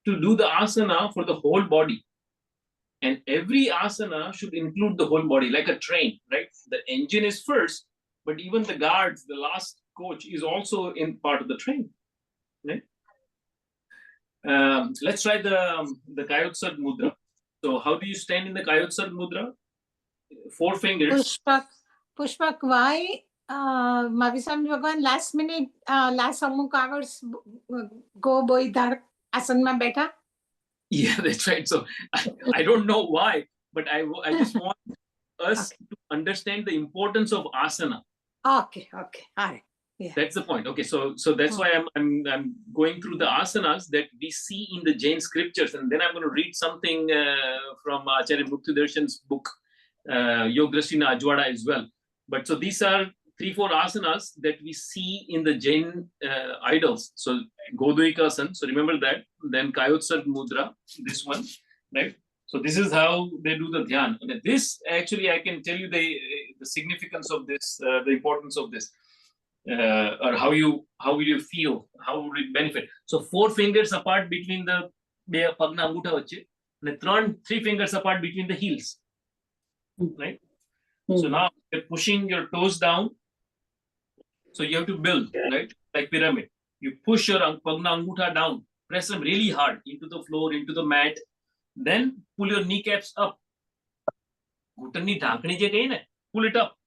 [SPEAKER 2] to do the asana for the whole body. And every asana should include the whole body, like a train, right? The engine is first, but even the guards, the last coach is also in part of the train, right? Let's try the Kayotsarg Mudra. So how do you stand in the Kayotsarg Mudra? 4 fingers.
[SPEAKER 3] Pushpakbhai, Mahavir Swami Bhagwan, last minute, last amuk hours, go boidhar asan ma betha.
[SPEAKER 2] Yeah, that's right. So I don't know why, but I just want us to understand the importance of asana.
[SPEAKER 3] Okay. All right. Yeah.
[SPEAKER 2] That's the point. Okay, so that's why I'm going through the asanas that we see in the Jain scriptures, and then I'm going to read something from Acharya Muktidarshan's book, Yogasrina Ajwada as well. But so these are 3-4 asanas that we see in the Jain idols. So Godhuikasan, so remember that. Then Kayotsarg Mudra, this one, right? So this is how they do the Dhyan. And this actually, I can tell you the significance of this, the importance of this. Or how will you feel? How would it benefit? So 4 fingers apart between the pagna angutha vache, and 3 fingers apart between the heels, right? So now you're pushing your toes down. So you have to build, right? Like pyramid. You push your pagna angutha down, press them really hard into the floor, into the mat. Then pull your kneecaps up. Ghutani ઢાંકણી જે કહી ને, pull it up.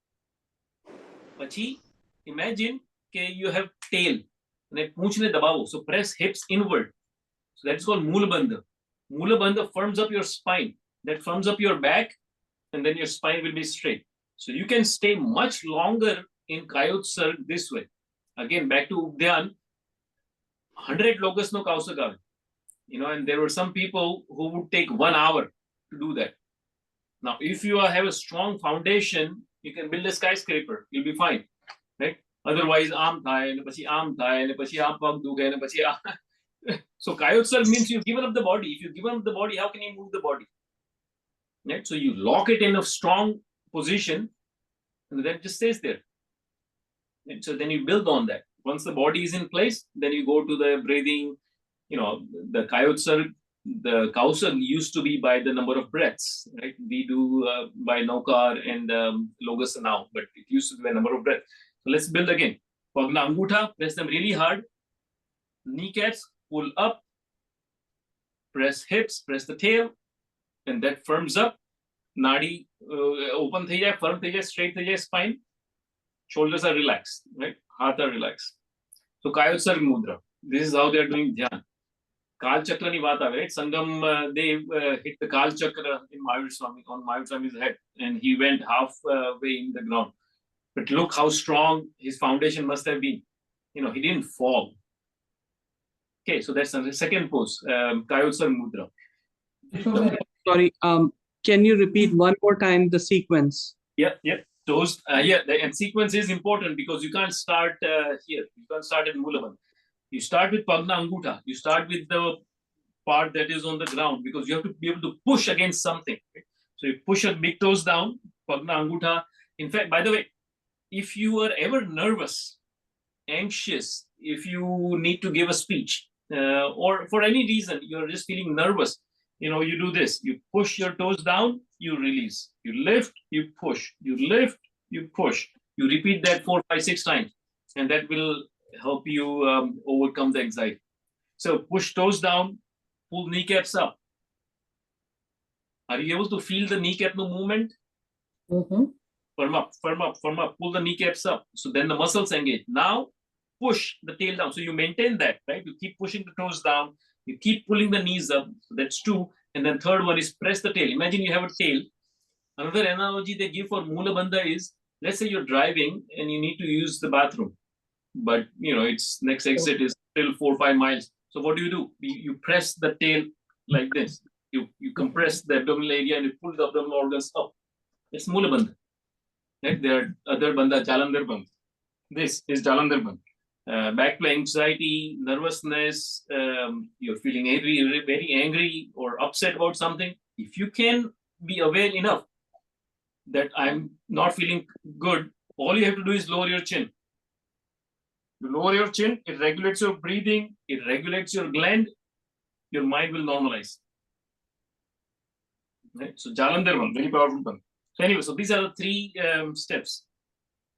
[SPEAKER 2] Pachi imagine you have tail and પૂંછને દબાવો. So press hips inward. So that's called Mulabandha. Mulabandha firms up your spine. That firms up your back, and then your spine will be straight. So you can stay much longer in Kayotsarg this way. Again, back to Dhyan, 100 locus no kausagav. And there were some people who would take 1 hour to do that. Now, if you have a strong foundation, you can build a skyscraper. You'll be fine, right? Otherwise, aam thai, and pachi aam thai, and pachi aam pag duge, and pachi aam. So Kayotsarg means you've given up the body. If you've given up the body, how can you move the body? Right? So you lock it in a strong position, and then it just stays there. And so then you build on that. Once the body is in place, then you go to the breathing. The Kayotsarg, the Kausar used to be by the number of breaths, right? We do by Naukar and Logasa now, but it used to be by number of breaths. So let's build again. Pagna Angutha, press them really hard. Kneecaps, pull up. Press hips, press the tail, and that firms up. Nadi open thai jai, firm thai jai, straight thai jai, spine. Shoulders are relaxed, right? Heart are relaxed. So Kayotsarg Mudra. This is how they are doing Dhyan. Kal Chakra ni baat aave, right? Sangam, they hit the Kal Chakra in Mahavir Swami, on Mahavir Swami's head, and he went halfway in the ground. But look how strong his foundation must have been. He didn't fall. Okay, so that's the second pose, Kayotsarg Mudra.
[SPEAKER 7] Sorry, can you repeat one more time the sequence?
[SPEAKER 2] Yeah. Toes, and sequence is important because you can't start here. You can't start at Mulabandh. You start with Pagna Angutha. You start with the part that is on the ground because you have to be able to push against something. Right? So you push your big toes down, Pagna Angutha. In fact, by the way, if you are ever nervous, anxious, if you need to give a speech, or for any reason, you're just feeling nervous, you do this. You push your toes down, you release. You lift, you push. You lift, you push. You repeat that 4, 5, 6 times. And that will help you overcome the anxiety. So push toes down, pull kneecaps up. Are you able to feel the kneecap movement?
[SPEAKER 1] Mm-hmm.
[SPEAKER 2] Firm up, firm up, firm up. Pull the kneecaps up. So then the muscles engage. Now push the tail down. So you maintain that, right? You keep pushing the toes down. You keep pulling the knees up. So that's 2. And then third one is press the tail. Imagine you have a tail. Another analogy they give for Mula Bandha is, let's say you're driving and you need to use the bathroom. But, its next exit is still 4 or 5 miles. So what do? You press the tail like this. You compress the abdominal area and you pull the abdominal organs up. It's Mula Bandha. Right? There are other Bandha, Jalandhar Bandha. This is Jalandhar Bandha. Back pain, anxiety, nervousness, you're feeling angry, very angry or upset about something. If you can be aware enough that I'm not feeling good, all you have to do is lower your chin. You lower your chin, it regulates your breathing, it regulates your gland, your mind will normalize. Right? So Jalandhar one, very powerful one. So anyway, so these are the 3 steps.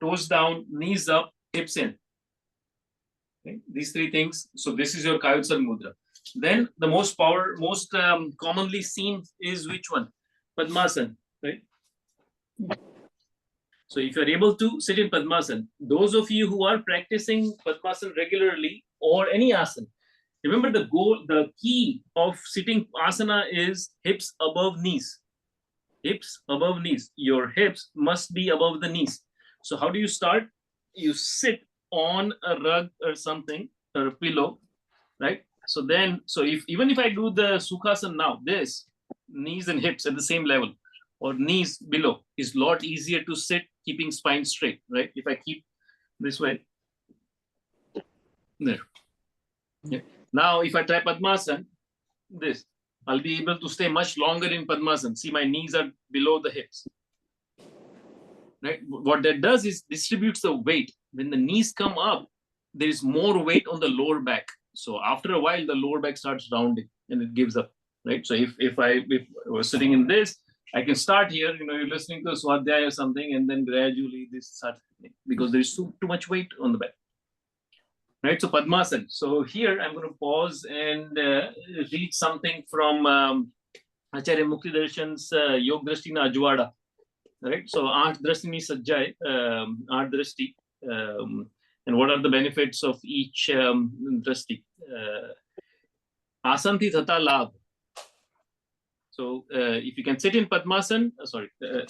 [SPEAKER 2] Toes down, knees up, hips in. Okay? These 3 things. So this is your Kayotsarg Mudra. Then the most commonly seen is which one? Padmasana, right? So if you're able to sit in Padmasana, those of you who are practicing Padmasana regularly or any asana, remember the key of sitting asana is hips above knees. Hips above knees. Your hips must be above the knees. So how do you start? You sit on a rug or something, or a pillow, right? So even if I do the Sukhasana now, this, knees and hips at the same level, or knees below, is a lot easier to sit keeping spine straight, right? If I keep this way, there. Yeah. Now, if I try Padmasana, this, I'll be able to stay much longer in Padmasana. See, my knees are below the hips. Right? What that does is distributes the weight. When the knees come up, there is more weight on the lower back. So after a while, the lower back starts rounding and it gives up, right? So if I was sitting in this, I can start here, you're listening to a Swadhyaya or something, and then gradually this starts happening because there's too much weight on the back. Right, so Padmasana. So here I'm going to pause and read something from Acharya Muktidarshan's Yog Drashti na Ajwada. Right, so 8 Drashti ni Sajjai, 8 Drashti, and what are the benefits of each Drashti? Asanti Thata Labh. So if you can sit in Padmasana,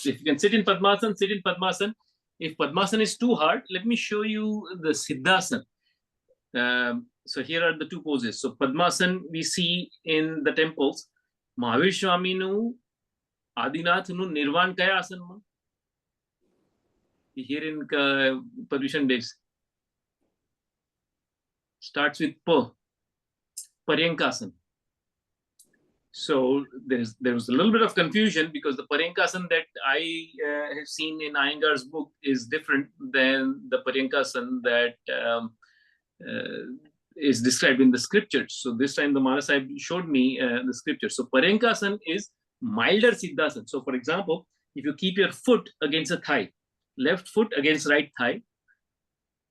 [SPEAKER 2] if you can sit in Padmasana, sit in Padmasana. If Padmasana is too hard, let me show you the Siddhasana. So here are the two poses. So Padmasana we see in the temples. Mahavir Swaminu, Adinathnu Nirvan kaya asana? Here in Padvishan days. Starts with Paryankasana. So there was a little bit of confusion because the Paryankasana that I have seen in Iyengar's book is different than the Paryankasana that is described in the scriptures. So this time the Maharaj Sahib showed me the scriptures. So Paryankasana is milder Siddhasana. So for example, if you keep your foot against a thigh, left foot against right thigh,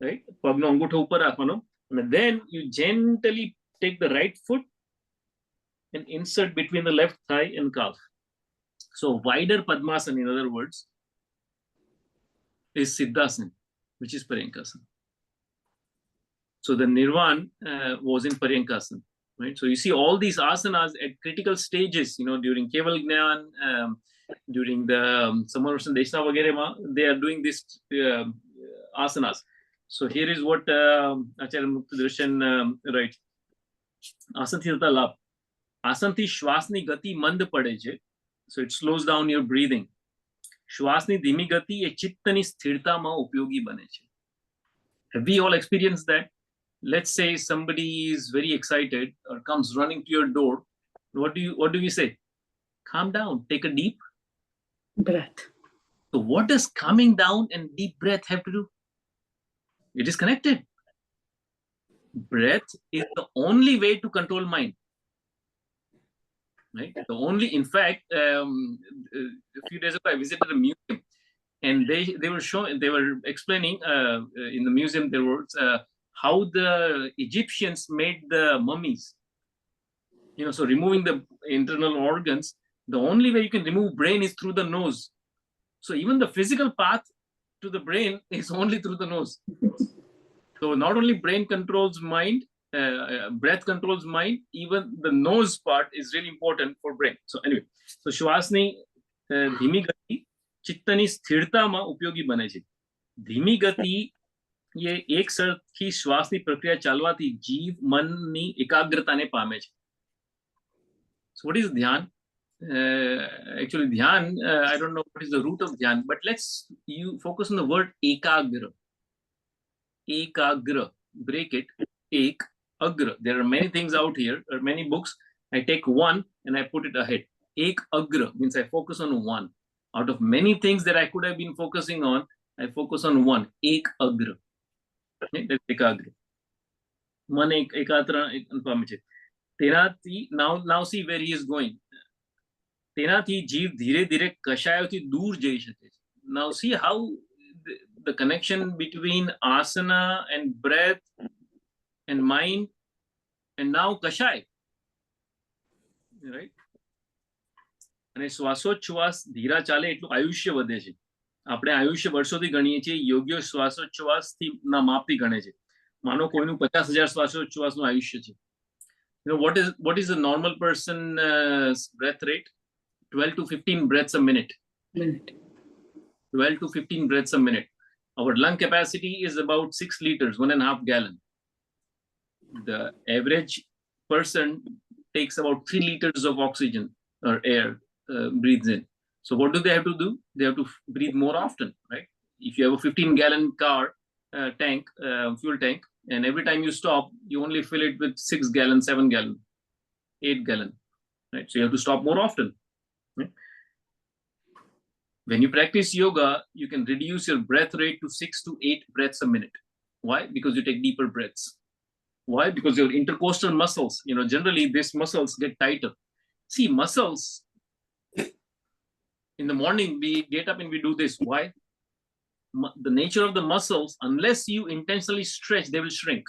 [SPEAKER 2] right? Pagno angutha upar rakhvano, and then you gently take the right foot and insert between the left thigh and calf. So wider Padmasana, in other words, is Siddhasana, which is Paryankasana. So the Nirvan was in Paryankasana, right? So you see all these asanas at critical stages, during Keval Gnan, during the Samarvasan Deshna Vagere, they are doing this asanas. So here is what Acharya Muktadrashan writes. Asanthi Tata Labh. Asanthi શ્વાસની ગતિ મંદ પડે છે. So it slows down your breathing. શ્વાસની ધીમી ગતિ એ ચિત્તની સ્થિરતામાં ઉપયોગી બને છે. Have we all experienced that? Let's say somebody is very excited or comes running to your door. What do we say? Calm down, take a deep
[SPEAKER 1] breath.
[SPEAKER 2] So what does calming down and deep breath have to do? It is connected. Breath is the only way to control mind. Right? In fact, a few days ago I visited a museum, and they were explaining in the museum there was how the Egyptians made the mummies. So removing the internal organs, the only way you can remove brain is through the nose. So even the physical path to the brain is only through the nose. So not only brain controls mind, breath controls mind, even the nose part is really important for brain. So anyway, so શ્વાસની ધીમી ગતિ ચિત્તની સ્થિરતામાં ઉપયોગી બને છે. ધીમી ગતિ એ એક સરખી શ્વાસની પ્રક્રિયા ચાલવાથી જીવ મનની એકાગ્રતાને પામે છે. So what is dhyan? Actually dhyan, I don't know what is the root of dhyan, but you focus on the word ekagra. Ekagra, break it, ek agra. There are many things out here, or many books. I take one and I put it ahead. Ek agra means I focus on one. Out of many things that I could have been focusing on, I focus on one. Ek agra. That's ekagra. Man ekatra pame છે. તેનાથી now see where he is going. તેનાથી જીવ ધીરે ધીરે કષાયોથી દૂર જઈ શકે છે. Now see how the connection between asana and breath and mind and now kashai, right? અને શ્વાસોચ્છ્વાસ ધીરા ચાલે એટલું આયુષ્ય વધે છે. આપણે આયુષ્ય વર્ષોથી ગણીએ છીએ, યોગ્ય શ્વાસોચ્છ્વાસથી ના માપથી ગણે છે. માનો કોઈનું 50,000 શ્વાસોચ્છ્વાસનું આયુષ્ય છે. What is the normal person's breath rate? 12 to 15 breaths a minute. 12 to 15 breaths a minute. Our lung capacity is about 6 liters, 1.5 gallon. The average person takes about 3 liters of oxygen or air, breathes in. So what do they have to do? They have to breathe more often, right? If you have a 15-gallon car tank, fuel tank, and every time you stop, you only fill it with 6 gallon, 7 gallon, 8 gallon, right? So you have to stop more often. Right? When you practice yoga, you can reduce your breath rate to 6 to 8 breaths a minute. Why? Because you take deeper breaths. Why? Because your intercostal muscles, generally these muscles get tighter. See, muscles, in the morning, we get up and we do this. Why? The nature of the muscles, unless you intentionally stretch, they will shrink.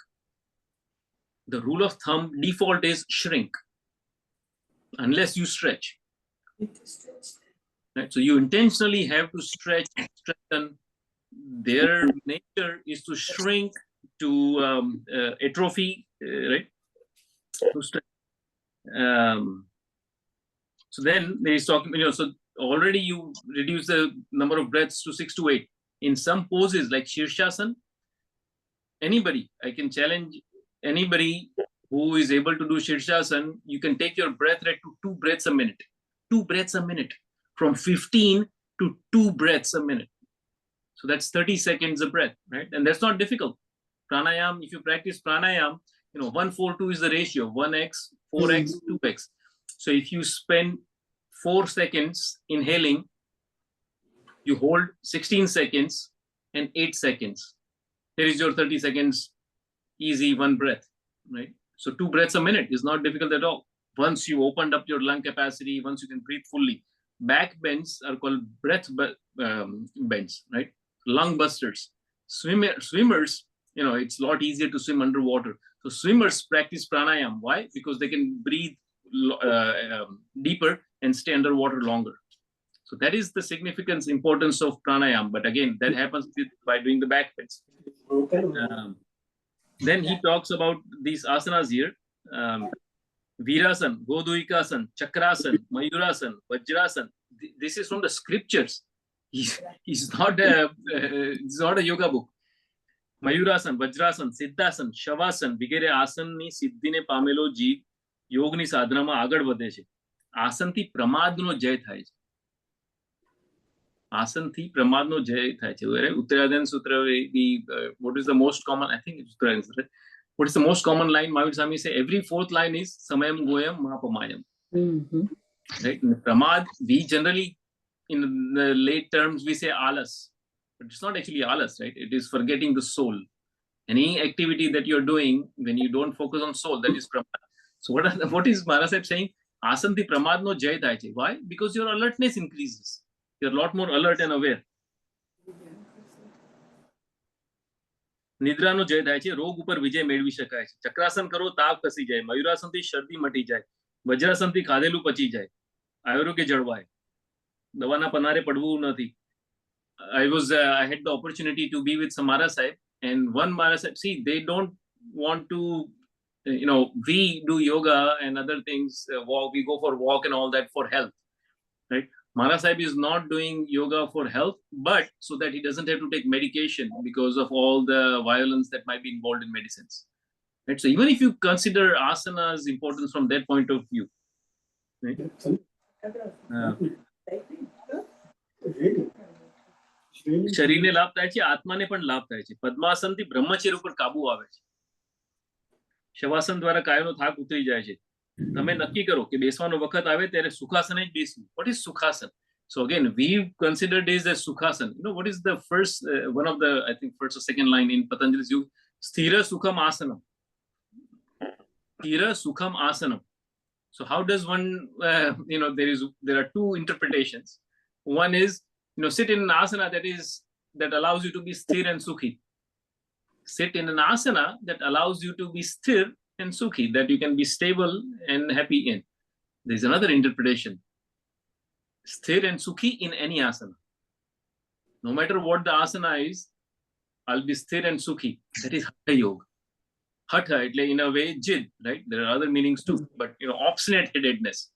[SPEAKER 2] The rule of thumb default is shrink, unless you stretch. Right? So you intentionally have to stretch, strengthen. Their nature is to shrink, to atrophy, right? To stretch. So then there is talking, so already you reduce the number of breaths to 6 to 8. In some poses like Shirshasana, anybody, I can challenge anybody who is able to do Shirshasana, you can take your breath rate to 2 breaths a minute. 2 breaths a minute. From 15 to 2 breaths a minute. So that's 30 seconds a breath, right? And that's not difficult. Pranayam, if you practice pranayam, 1:4:2 is the ratio, 1x, 4x, 2x. So if you spend 4 seconds inhaling, you hold 16 seconds and 8 seconds. Here is your 30 seconds, easy 1 breath, right? So 2 breaths a minute is not difficult at all. Once you opened up your lung capacity, once you can breathe fully. Back bends are called breath bends, right? Lung busters. Swimmers, it's a lot easier to swim underwater. So swimmers practice pranayam. Why? Because they can breathe deeper and stay underwater longer. So that is the significance, importance of pranayam. But again, that happens by doing the back bends. Then he talks about these asanas here. Virasana, Goduikasana, Chakrasana, Mayurasana, Vajrasana. This is from the scriptures. It's not a yoga book. Mayurasana, Vajrasana, Siddhasana, Shavasana, વગેરે આસનની સિદ્ધિને પામેલો જીવ યોગની સાધનામાં આગળ વધે છે. આસનથી પ્રમાદનો જય થાય છે. આસનથી પ્રમાદનો જય થાય છે. ઉત્તરાયણ સૂત્ર, what is the most common, I think it's Uttarayan Sutra. What is the most common line? Mahavir Swami say every 4th line is Samayam Goyam Mahapamayam. Right? Pramad, we generally, in the late terms, we say alas. But it's not actually alas, right? It is forgetting the soul. Any activity that you're doing, when you don't focus on soul, that is pramad. So what is Maharaj saying? Asanti pramad no jay thai chhe. Why? Because your alertness increases. You're a lot more alert and aware. નિદ્રાનો જય થાય છે, રોગ ઉપર વિજય મેળવી શકાય છે. ચક્રાસન કરો, તાવ ખસી જાય. મયુરાસનથી શરદી મટી જાય. વજ્રાસનથી ખાધેલું પચી જાય. આરોગ્ય જળવાય. દવાના પનારે પડવું નથી. I had the opportunity to be with some Maharaj Sahib, and one Maharaj Sahib, see, they don't want to, we do yoga and other things, walk, we go for walk and all that for health, right? Maharaj Sahib is not doing yoga for health, but so that he doesn't have to take medication because of all the violence that might be involved in medicines. Right? So even if you consider asana's importance from that point of view, right? શરીરને લાભ થાય છે, આત્માને પણ લાભ થાય છે. પદ્માસનથી બ્રહ્મચર્ય ઉપર કાબુ આવે છે. શવાસન દ્વારા કાયનો થાક ઉતરી જાય છે. તમે નક્કી કરો કે બેસવાનો વખત આવે ત્યારે સુખાસને જ બેસવું. What is sukhasana? So again, we considered this as sukhasana. What is the first, one of the, I think, first or second line in Patanjali's Yoga? Sthira sukham asanam. Sthira sukham asanam. So how does one, there are 2 interpretations. One is, sit in an asana that allows you to be sthir and sukhi. Sit in an asana that allows you to be sthir and sukhi, that you can be stable and happy in. There's another interpretation. Sthir and sukhi in any asana. No matter what the asana is, I'll be sthir and sukhi. That is Hatha Yoga. Hatha, in a way, jid, right? There are other meanings too, but obstinate-headedness.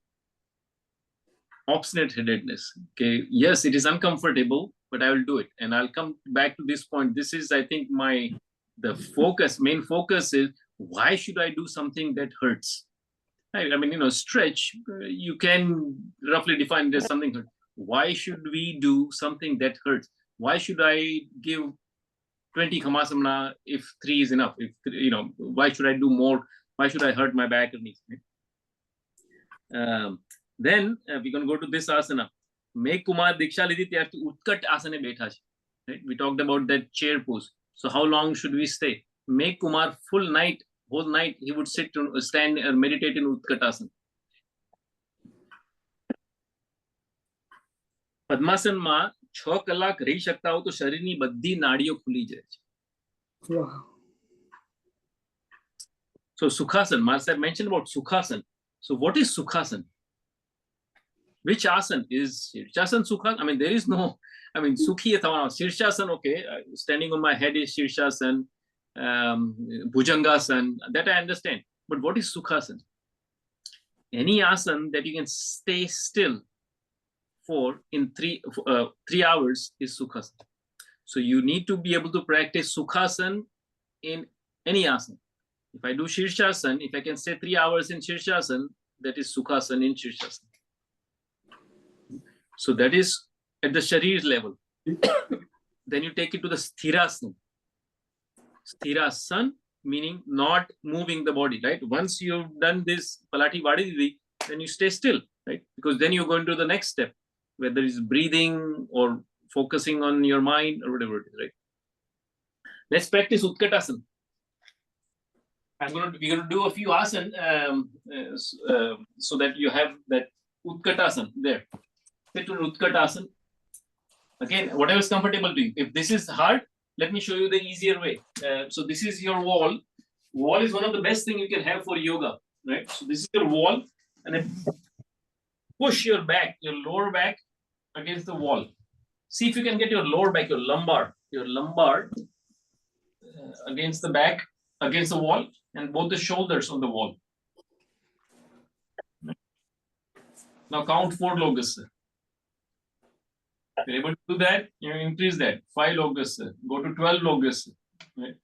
[SPEAKER 2] Obstinate-headedness. Okay, yes, it is uncomfortable, but I will do it. And I'll come back to this point. This is, I think, main focus is, why should I do something that hurts? Right? I mean, stretch, you can roughly define it as something hurt. Why should we do something that hurts? Why should I give 20 khamasana if 3 is enough? Why should I do more? Why should I hurt my back or knees? Right? Then we're going to go to this asana. Meg Kumar Diksha Lidhi tyarthi utkat asane betha chhe. Right? We talked about that chair pose. So how long should we stay? Meg Kumar whole night, he would sit, stand or meditate in utkat asana. પદ્માસનમાં 6 કલાક રહી શકતા હો તો શરીરની બધી નાડીઓ ખુલી જાય છે. So Sukhasana, Master mentioned about Sukhasana. So what is Sukhasana? Which asana is Shirshasana, Sukhasana? I mean, there is no, Sukhi Shirshasana, okay, standing on my head is Shirshasana, Bhujangasana, that I understand. But what is Sukhasana? any asana that you can stay still for in 3 hours is Sukhasana. So you need to be able to practice Sukhasana in any asana. If I do Shirshasana, if I can stay 3 hours in Shirshasana, that is Sukhasana in Shirshasana. So that is at the Sharir level. Then you take it to the Sthirasana. Sthirasana meaning not moving the body, right? Once you've done this Palati Vadididi, then you stay still, right? Because then you go into the next step, whether it's breathing or focusing on your mind or whatever it is, right? Let's practice Utkatasana. We're going to do a few asana so that you have that Utkatasana there. Sit on Utkatasana. Again, whatever is comfortable to you. If this is hard, let me show you the easier way. So this is your wall. Wall is one of the best things you can have for yoga, right? So this is your wall, and then push your back, your lower back against the wall. See if you can get your lower back, your lumbar against the back, against the wall, and both the shoulders on the wall. Now count 4 logas. If you're able to do that, you increase that. 5 logas, go to 12 logas. Right?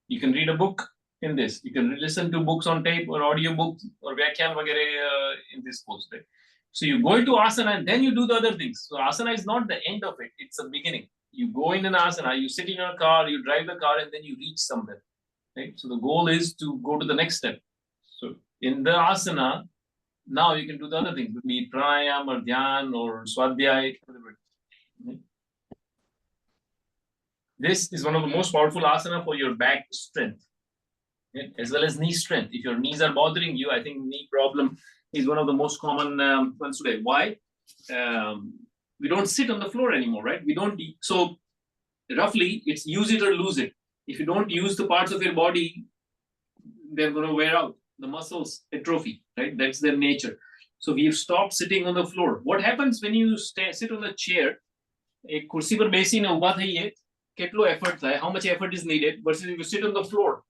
[SPEAKER 2] You can read a book in this. You can listen to books on tape or audio books or Vyakhyan vagere in this post. Right? So you go into asana and then you do the other things. So asana is not the end of it. It's a beginning. You go in an asana, you sit in your car, you drive the car, and then you reach somewhere. Right? So the goal is to go to the next step. So in the asana, now you can do the other things, be it pranayam or dhyan or swadhyay, whatever. Right? This is one of the most powerful asana for your back strength, right? As well as knee strength. If your knees are bothering you, I think knee problem is one of the most common ones today. Why? We don't sit on the floor anymore, right? We don't. So roughly, it's use it or lose it. If you don't use the parts of your body, they're going to wear out. The muscles atrophy, right? That's their nature. So we've stopped sitting on the floor. What happens when you sit on a chair? A kursi par besine uba thaiye, ketlo effort thai, how much effort is needed versus if you sit on the floor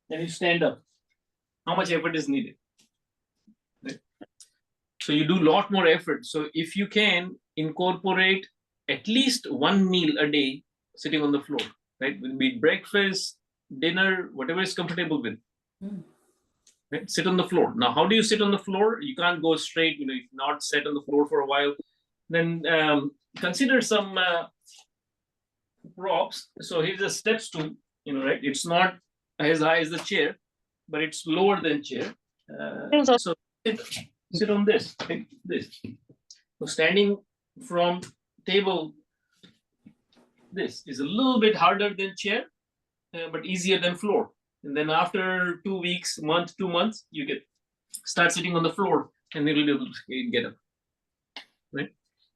[SPEAKER 2] and you stand up, how much effort is needed? Right? So you do a lot more effort. So if you can incorporate at least 1 meal a day sitting on the floor, right? Be it breakfast, dinner, whatever is comfortable with. Right? Sit on the floor. Now, how do you sit on the floor? You can't go straight, if you're not sat on the floor for a while, then consider some props. So here's the step stool, right? It's not as high as the chair, but it's lower than chair. So sit on this, like this. So standing from table, this is a little bit harder than chair, but easier than floor. And then after 2 weeks, 2 months, you start sitting on the floor and you'll be able to get up, right?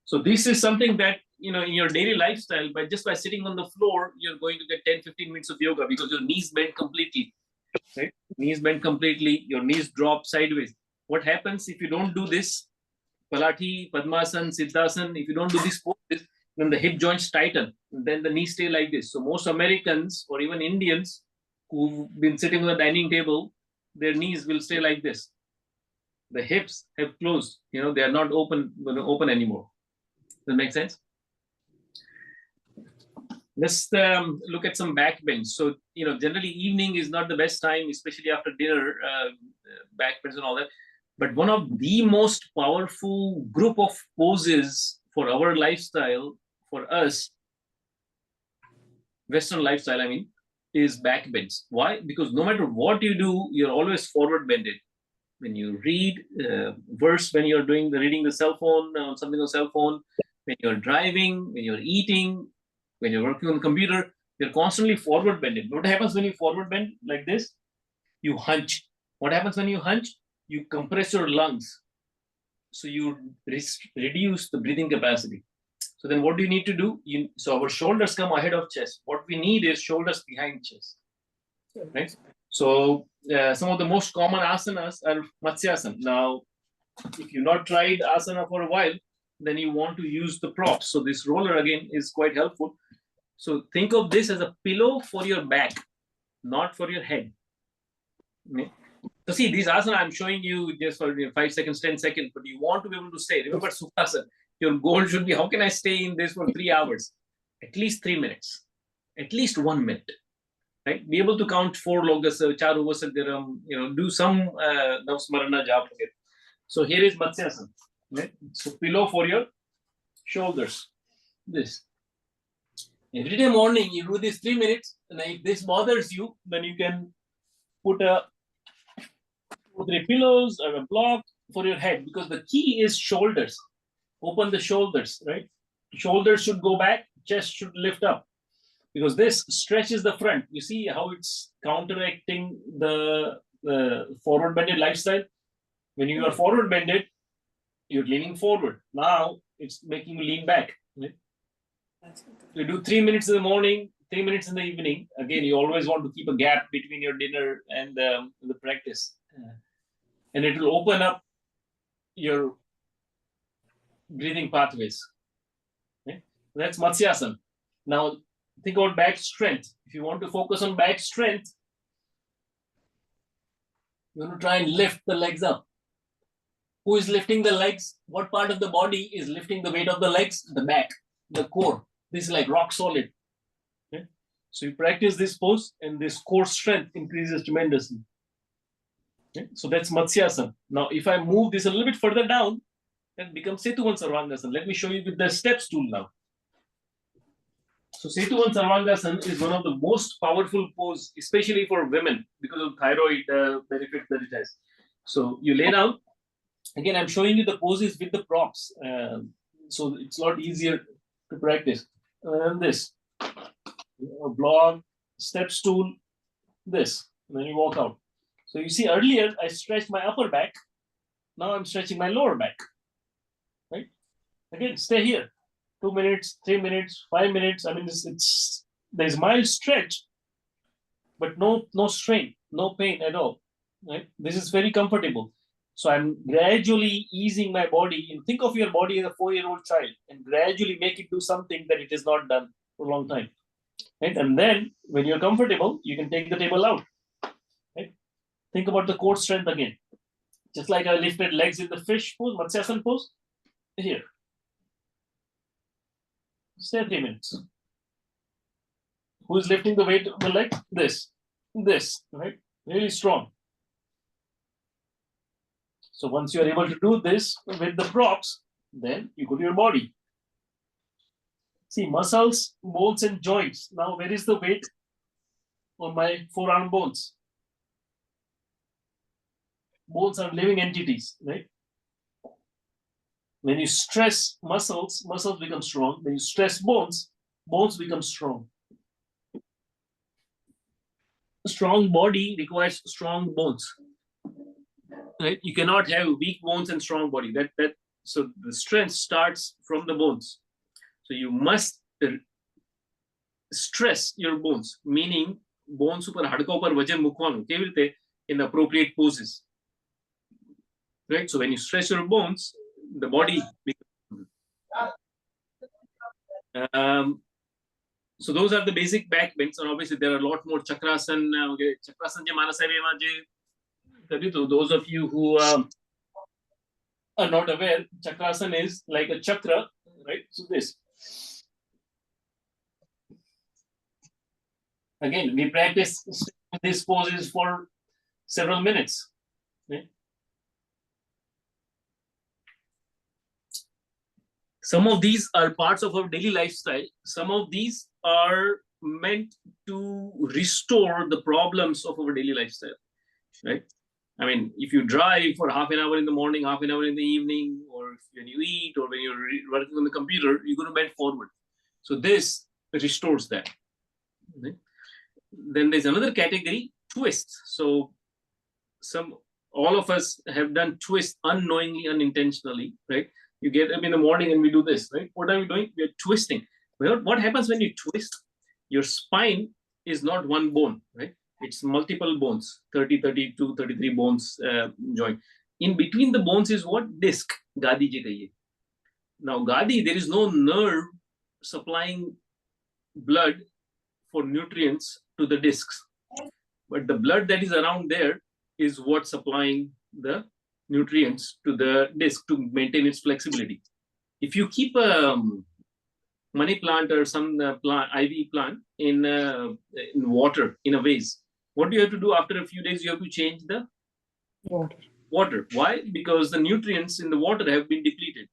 [SPEAKER 2] So this is something that, in your daily lifestyle, just by sitting on the floor, you're going to get 10-15 minutes of yoga because your knees bend completely, right? Knees bend completely, your knees drop sideways. What happens if you don't do this? Palati, Padmasana, Siddhasana, if you don't do this, then the hip joints tighten, and then the knees stay like this. So most Americans or even Indians who've been sitting on the dining table, their knees will stay like this. The hips have closed, they are not open anymore. Does that make sense? Let's look at some back bends. So, generally evening is not the best time, especially after dinner, back bends and all that. But one of the most powerful group of poses for our lifestyle, for us, Western lifestyle, is back bends. Why? Because no matter what you do, you're always forward bended. When you read verse, when you're reading the cell phone, something on cell phone, when you're driving, when you're eating, when you're working on the computer, you're constantly forward bended. What happens when you forward bend like this? You hunch. What happens when you hunch? You compress your lungs. So you reduce the breathing capacity. So then what do you need to do? So our shoulders come ahead of chest. What we need is shoulders behind chest. Right? So some of the most common asanas are Matsyasana. Now, if you've not tried asana for a while, then you want to use the props. So this roller again is quite helpful. So think of this as a pillow for your back, not for your head. Okay? So see, these asana I'm showing you just for 5 seconds, 10 seconds, but you want to be able to stay. Remember Sukhasana, your goal should be, how can I stay in this for 3 hours? At least 3 minutes, at least 1 minute, right? Be able to count 4 logas, charu vasagaram, do some navsmarana japa. So here is Matsyasana, right? So pillow for your shoulders, this. Every day morning, you do this 3 minutes, and if this bothers you, then you can put 2 or 3 pillows or a block for your head, because the key is shoulders. Open the shoulders, right? Shoulders should go back, chest should lift up, because this stretches the front. You see how it's counteracting the forward bended lifestyle? When you are forward bended, you're leaning forward. Now it's making you lean back. Right? You do 3 minutes in the morning, 3 minutes in the evening. Again, you always want to keep a gap between your dinner and the practice. And it will open up your breathing pathways. Okay? That's Matsyasana. Now, think about back strength. If you want to focus on back strength, you want to try and lift the legs up. Who is lifting the legs? What part of the body is lifting the weight of the legs? The back, the core. This is like rock solid. Okay? So you practice this pose, and this core strength increases tremendously. Okay? So that's Matsyasana. Now, if I move this a little bit further down, it becomes Setuvan Sarvangasana. Let me show you with the steps tool now. So Setuvan Sarvangasana is one of the most powerful pose, especially for women, because of thyroid benefit that it has. So you lay down. Again, I'm showing you the poses with the props. So it's a lot easier to practice. And this, a block, step stool, this, and then you walk out. So you see earlier, I stretched my upper back. Now I'm stretching my lower back, right? Again, stay here. 2 minutes, 3 minutes, 5 minutes. I mean, there's mild stretch, but no strain, no pain at all, right? This is very comfortable. So I'm gradually easing my body. And think of your body as a 4-year-old child, and gradually make it do something that it has not done for a long time. Right? And then when you're comfortable, you can take the table out. Right? Think about the core strength again. Just like I lifted legs in the fish pose, Matsyasana pose, here. Stay 3 minutes. Who is lifting the weight of the leg? This, right? Really strong. So once you are able to do this with the props, then you go to your body. See, muscles, bones, and joints. Now, where is the weight on my forearm bones? Bones are living entities, right? When you stress muscles, muscles become strong. When you stress bones, bones become strong. A strong body requires strong bones. Right? You cannot have weak bones and strong body. So the strength starts from the bones. So you must stress your bones, meaning bones super hadka upar vajan mukwanu kevi rite in appropriate poses. Right? So when you stress your bones, the body so those are the basic back bends, and obviously there are a lot more chakrasana. Chakrasana je mana sahibi ma je. Those of you who are not aware, chakrasana is like a chakra, right? So this. Again, we practice these poses for several minutes. Right? Some of these are parts of our daily lifestyle. Some of these are meant to restore the problems of our daily lifestyle, right? I mean, if you drive for half an hour in the morning, half an hour in the evening, or when you eat, or when you're working on the computer, you're going to bend forward. So this restores that. Okay? Then there's another category, twists. So all of us have done twists unknowingly, unintentionally, right? You get up in the morning and we do this, right? What are we doing? We're twisting. Well, what happens when you twist? Your spine is not one bone, right? It's multiple bones, 30, 32, 33 bones joint. In between the bones is what? Disc, gadi je kahiye. Now, gadi, there is no nerve supplying blood for nutrients to the discs. But the blood that is around there is what's supplying the nutrients to the disc to maintain its flexibility. If you keep a money plant or some IV plant in water in a vase, what do you have to do after a few days? You have to change the water. Why? Because the nutrients in the water have been depleted.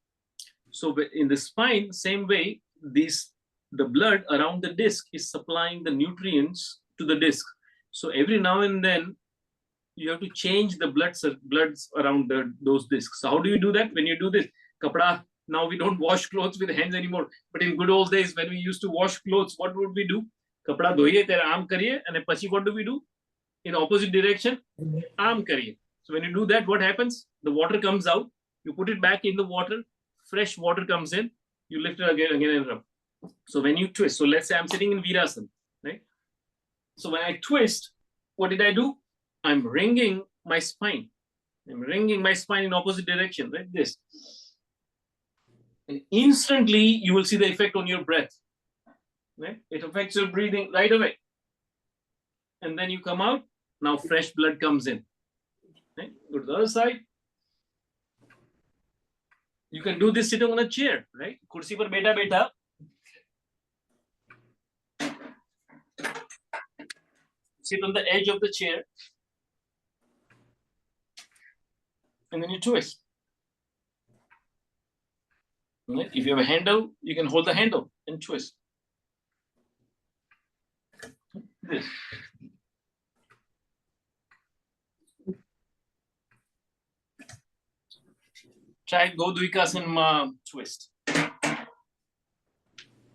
[SPEAKER 2] So in the spine, same way, the blood around the disc is supplying the nutrients to the disc. So every now and then, you have to change the bloods around those discs. So how do you do that? When you do this, kapda, now we don't wash clothes with hands anymore. But in good old days, when we used to wash clothes, what would we do? Kapda dhoiye, tere aam kariye, and pachi what do we do? In opposite direction, aam kariye. So when you do that, what happens? The water comes out, you put it back in the water, fresh water comes in, you lift it again and rub. So when you twist, so let's say I'm sitting in Virasana, right? So when I twist, what did I do? I'm wringing my spine. I'm wringing my spine in opposite direction, like this. And instantly, you will see the effect on your breath. Right? It affects your breathing right away. And then you come out, now fresh blood comes in. Right? Go to the other side. You can do this sitting on a chair, right? Kursi par beta beta. Sit on the edge of the chair. And then you twist. Right? If you have a handle, you can hold the handle and twist. This. Try Godwikasan twist.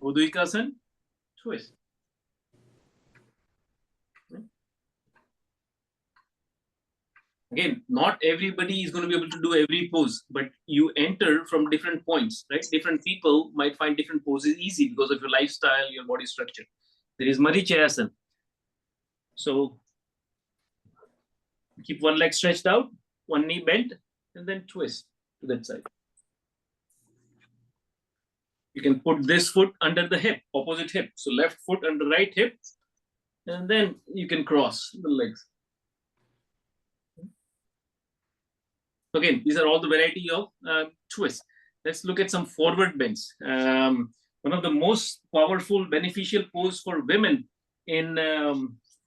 [SPEAKER 2] Godwikasan twist. Again, not everybody is going to be able to do every pose, but you enter from different points, right? Different people might find different poses easy because of your lifestyle, your body structure. There is Marichayasana. So keep one leg stretched out, one knee bent, and then twist to that side. You can put this foot under the hip, opposite hip. So left foot under right hip, and then you can cross the legs. Again, these are all the variety of twists. Let's look at some forward bends. One of the most powerful, beneficial pose for women in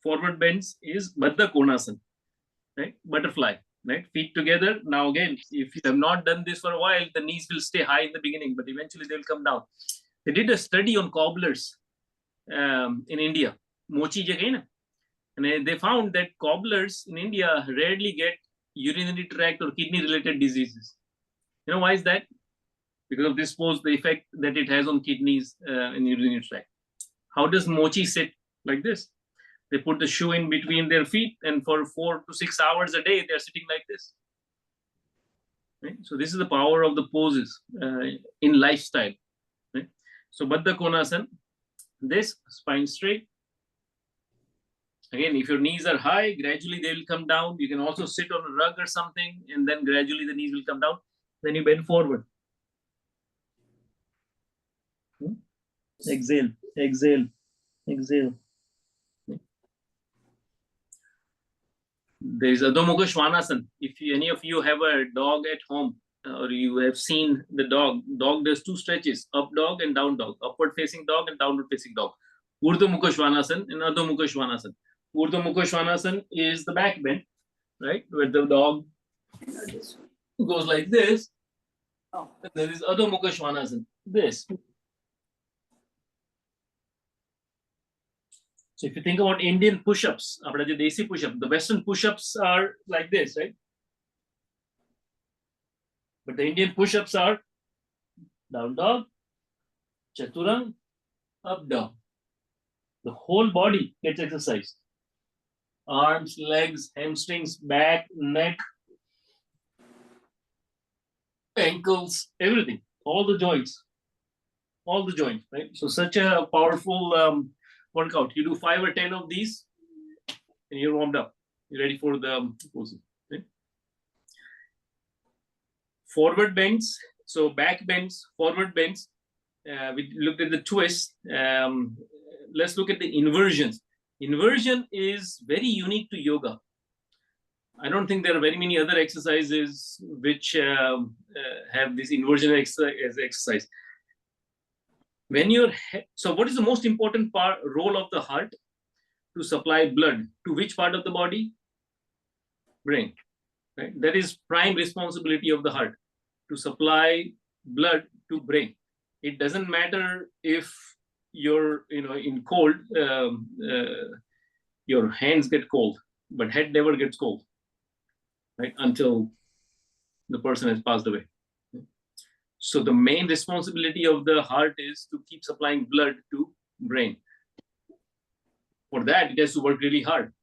[SPEAKER 2] forward bends is Baddha Konasana, right? Butterfly, right? Feet together. Now again, if you have not done this for a while, the knees will stay high in the beginning, but eventually they will come down. They did a study on cobblers in India, mochi jaghe, and they found that cobblers in India rarely get urinary tract or kidney related diseases. You know why is that? Because of this pose, the effect that it has on kidneys and urinary tract. How does mochi sit? Like this. They put the shoe in between their feet, and for 4 to 6 hours a day, they're sitting like this. Right? So this is the power of the poses in lifestyle. Right? So Baddha Konasana, this, spine straight. Again, if your knees are high, gradually they will come down. You can also sit on a rug or something, and then gradually the knees will come down. Then you bend forward. Exhale, exhale, exhale. There is Adho Mukha Svanasana. If any of you have a dog at home, or you have seen the dog does 2 stretches, up dog and down dog, upward facing dog and downward facing dog. Urdhva Mukha Svanasana and Adho Mukha Svanasana. Urdhva Mukha Svanasana is the back bend, right? Where the dog goes like this. And there is Adho Mukha Svanasana, this. So if you think about Indian push-ups, Desi push-up, the Western push-ups are like this, right? But the Indian push-ups are down dog, chaturanga, up dog. The whole body gets exercised. Arms, legs, hamstrings, back, neck, ankles, everything, all the joints, right? So such a powerful workout. You do 5 or 10 of these, and you're warmed up. You're ready for the poses. Right? Forward bends. So back bends, forward bends. We looked at the twist. Let's look at the inversions. Inversion is very unique to yoga. I don't think there are very many other exercises which have this inversion exercise. When so what is the most important role of the heart? To supply blood to which part of the body? Brain. Right? That is prime responsibility of the heart, to supply blood to brain. It doesn't matter if you're in cold, your hands get cold, but head never gets cold, right? Until the person has passed away. So the main responsibility of the heart is to keep supplying blood to brain. For that, it has to work really hard.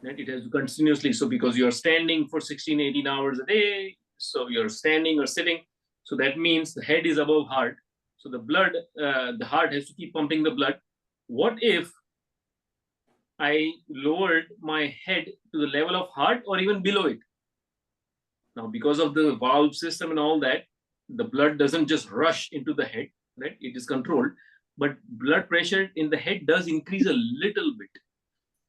[SPEAKER 2] Right? It has to continuously. So because you're standing for 16, 18 hours a day, so you're standing or sitting. So that means the head is above heart. So the blood, the heart has to keep pumping the blood. What if I lowered my head to the level of heart or even below it? Now, because of the valve system and all that, the blood doesn't just rush into the head, right? It is controlled, but blood pressure in the head does increase a little bit.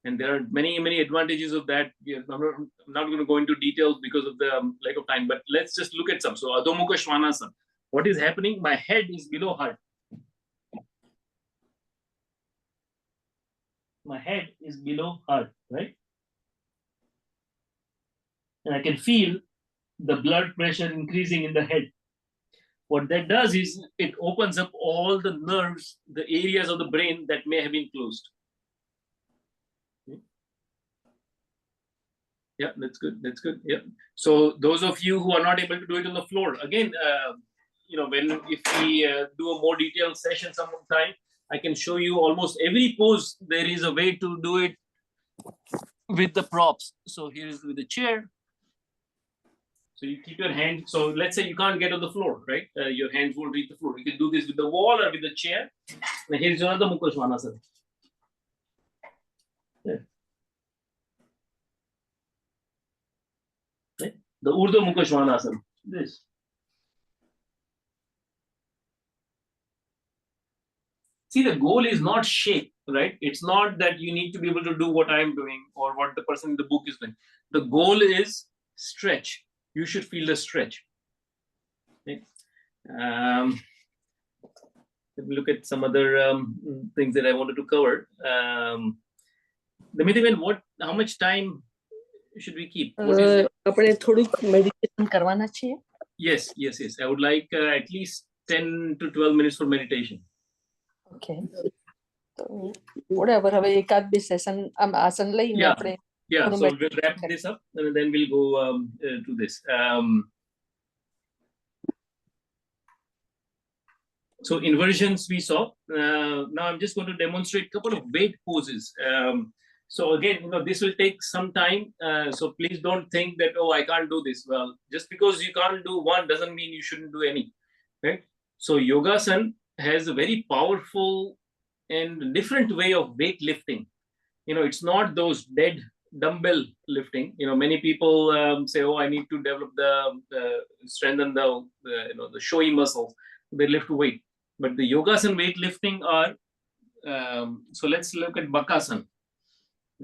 [SPEAKER 2] And there are many, many advantages of that. I'm not going to go into details because of the lack of time, but let's just look at some. So Adho Mukha Svanasana. What is happening? My head is below heart. My head is below heart, right? And I can feel the blood pressure increasing in the head. What that does is it opens up all the nerves, the areas of the brain that may have been closed. Yeah, that's good. That's good. Yeah. So those of you who are not able to do it on the floor, again, if we do a more detailed session sometime, I can show you almost every pose. There is a way to do it with the props. So here is with the chair. So you keep your hand. So let's say you can't get on the floor, right? Your hands won't reach the floor. You can do this with the wall or with the chair. Now here's another Mukha Svanasana. Yeah. Right? The Urdhva Mukha Svanasana. This. See, the goal is not shape, right? It's not that you need to be able to do what I'm doing or what the person in the book is doing. The goal is stretch. You should feel the stretch. Okay. Let me look at some other things that I wanted to cover. How much time should we keep?
[SPEAKER 1] આપણે થોડુંક meditation કરવાના છીએ.
[SPEAKER 2] Yes. I would like at least 10 to 12 minutes for meditation.
[SPEAKER 1] Okay. So whatever, હવે એકાદ બે session આસન લઈને આપણે.
[SPEAKER 2] Yeah, so we'll wrap this up and then we'll go to this. So inversions we saw. Now I'm just going to demonstrate a couple of weight poses. So again, this will take some time. So please don't think that, oh, I can't do this. Well, just because you can't do one doesn't mean you shouldn't do any. Right? So Yogasan has a very powerful and different way of weight lifting. It's not those dead dumbbell lifting. Many people say, oh, I need to develop strengthen the showy muscles. They lift weight. But the Yogasan weight lifting are, so let's look at Bakasana.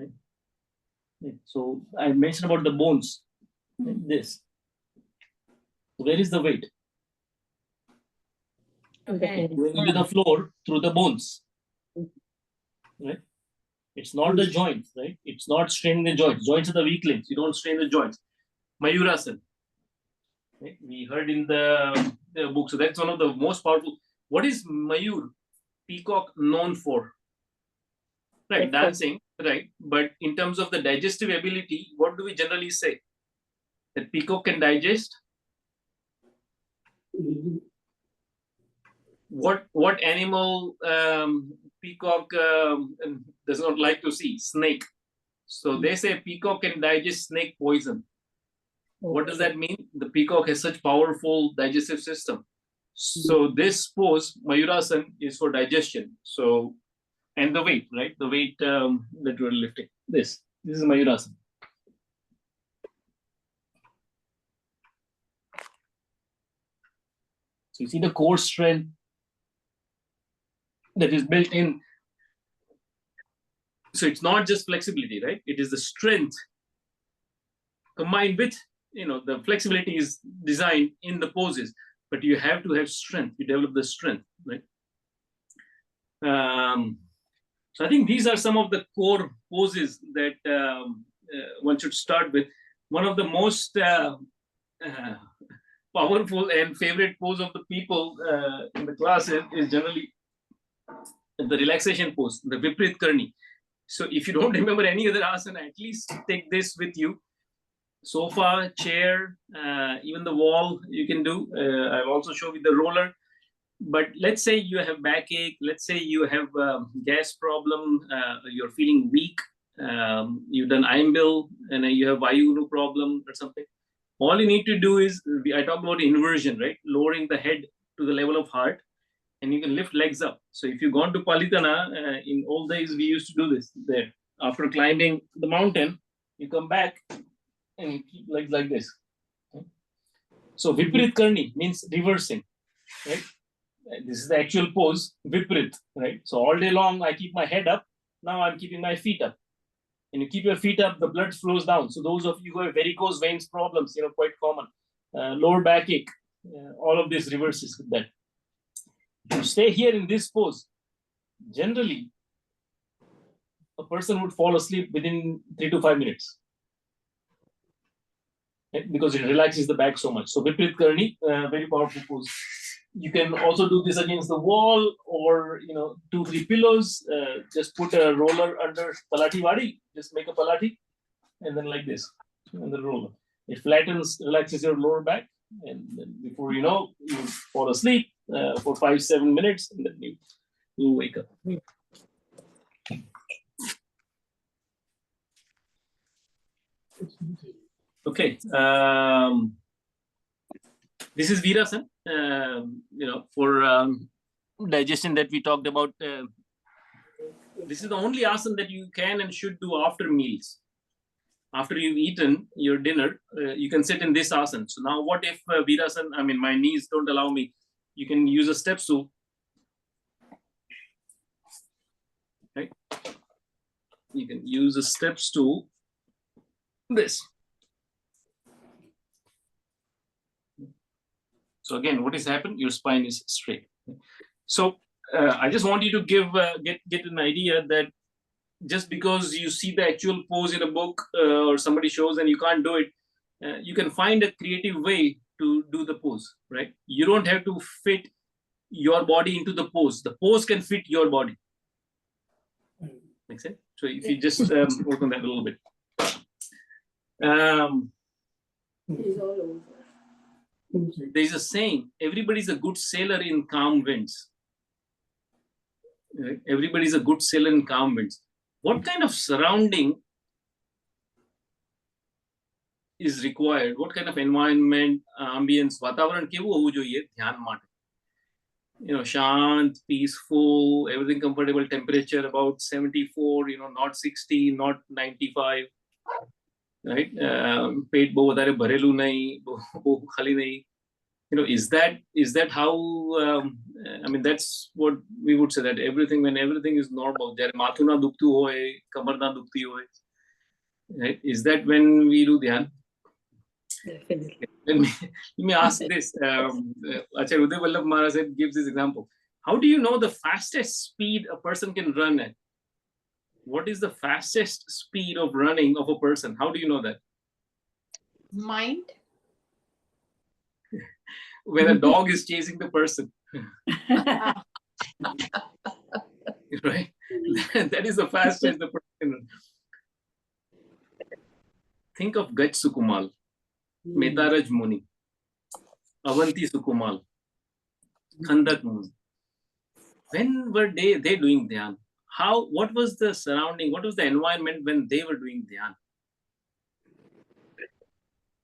[SPEAKER 2] Right? So I mentioned about the bones. Like this. Where is the weight?
[SPEAKER 1] Okay.
[SPEAKER 2] Going into the floor through the bones. Right? It's not the joints, right? It's not straining the joints. Joints are the weak links. You don't strain the joints. Mayurasana. Right? We heard in the book. So that's one of the most powerful. What is Mayur, peacock, known for? Right, dancing, right? But in terms of the digestive ability, what do we generally say? That peacock can digest? What animal peacock does not like to see? Snake. So they say peacock can digest snake poison. What does that mean? The peacock has such powerful digestive system. So this pose, Mayurasana, is for digestion. So, and the weight, right? The weight that we're lifting. This is Mayurasana. So you see the core strength that is built in. So it's not just flexibility, right? It is the strength combined with, the flexibility is designed in the poses, but you have to have strength. You develop the strength, right? So I think these are some of the core poses that one should start with. One of the most powerful and favorite pose of the people in the class is generally the relaxation pose, the Viprit Karni. So if you don't remember any other asana, at least take this with you. Sofa, chair, even the wall you can do. I'll also show you the roller. But let's say you have backache, let's say you have gas problem, you're feeling weak, you've done Einbil and you have Vayunu problem or something. All you need to do is, I talked about inversion, right? Lowering the head to the level of heart, and you can lift legs up. So if you've gone to Palitana, in old days, we used to do this there. After climbing the mountain, you come back and you keep legs like this. So Viprit Karni means reversing, right? This is the actual pose, Viprit, right? So all day long, I keep my head up. Now I'm keeping my feet up. And you keep your feet up, the blood flows down. So those of you who have varicose veins problems, quite common. Lower backache, all of this reverses with that. If you stay here in this pose, generally, a person would fall asleep within 3 to 5 minutes. Right? Because it relaxes the back so much. So Viprit Karni, very powerful pose. You can also do this against the wall or, 2, 3 pillows. Just put a roller under Palati Wadi. Just make a Palati and then like this. And the roller. It flattens, relaxes your lower back. And then before you know, you fall asleep for 5-7 minutes and then you wake up. Okay. This is Virasana. For digestion that we talked about. This is the only asana that you can and should do after meals. After you've eaten your dinner, you can sit in this asana. So now what if Virasana, my knees don't allow me, you can use a step stool. Right? You can use a step stool. This. So again, what has happened? Your spine is straight. So I just want you to get an idea that just because you see the actual pose in a book or somebody shows and you can't do it, you can find a creative way to do the pose, right? You don't have to fit your body into the pose. The pose can fit your body. Make sense? So if you just work on that a little bit. There's a saying, everybody's a good sailor in calm winds. Right? Everybody's a good sailor in calm winds. What kind of surrounding is required? What kind of environment, ambience, vatavaran kevu hovu જોઈએ ધ્યાન માટે? Shant, peaceful, everything comfortable, temperature about 74, not 60, not 95. Right? Pet bhau vadare bharelu nahi, bhau khali nahi. Is that how? That's what we would say, that when everything is normal, jare mathu na duktu hoy, kamar na dukti hoy. Right? Is that when we do dhyan? Let me ask this. Acharya Uday Vallabh Maharaj gives this example. How do you know the fastest speed a person can run at? What is the fastest speed of running of a person? How do you know that?
[SPEAKER 3] Mind.
[SPEAKER 2] When a dog is chasing the person. Right? That is the fastest the person can run. Think of Gaj Sukumal, Mehta Muni, Avanti Sukumal, Khandak Muni. When were they doing dhyan? What was the surrounding? What was the environment when they were doing dhyan?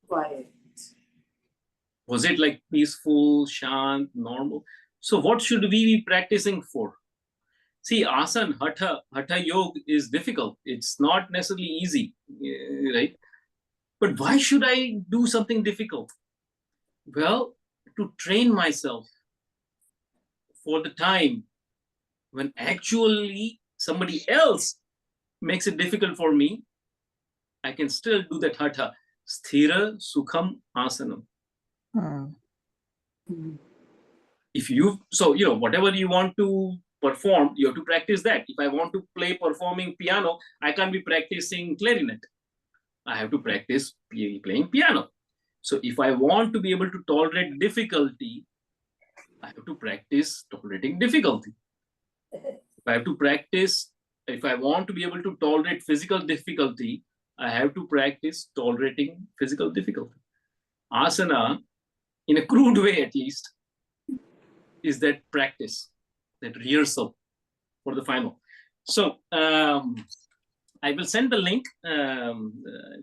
[SPEAKER 1] Quiet.
[SPEAKER 2] Was it like peaceful, shant, normal? So what should we be practicing for? See, asana, hatha yoga is difficult. It's not necessarily easy, right? But why should I do something difficult? Well, to train myself for the time when actually somebody else makes it difficult for me, I can still do that hatha. sthira sukham asanam. If you, so whatever you want to perform, you have to practice that. If I want to play performing piano, I can't be practicing clarinet. I have to practice playing piano. So if I want to be able to tolerate difficulty, I have to practice tolerating difficulty. If I have to practice, if I want to be able to tolerate physical difficulty, I have to practice tolerating physical difficulty. Asana, in a crude way at least, is that practice, that rehearsal for the final. So I will send the link. I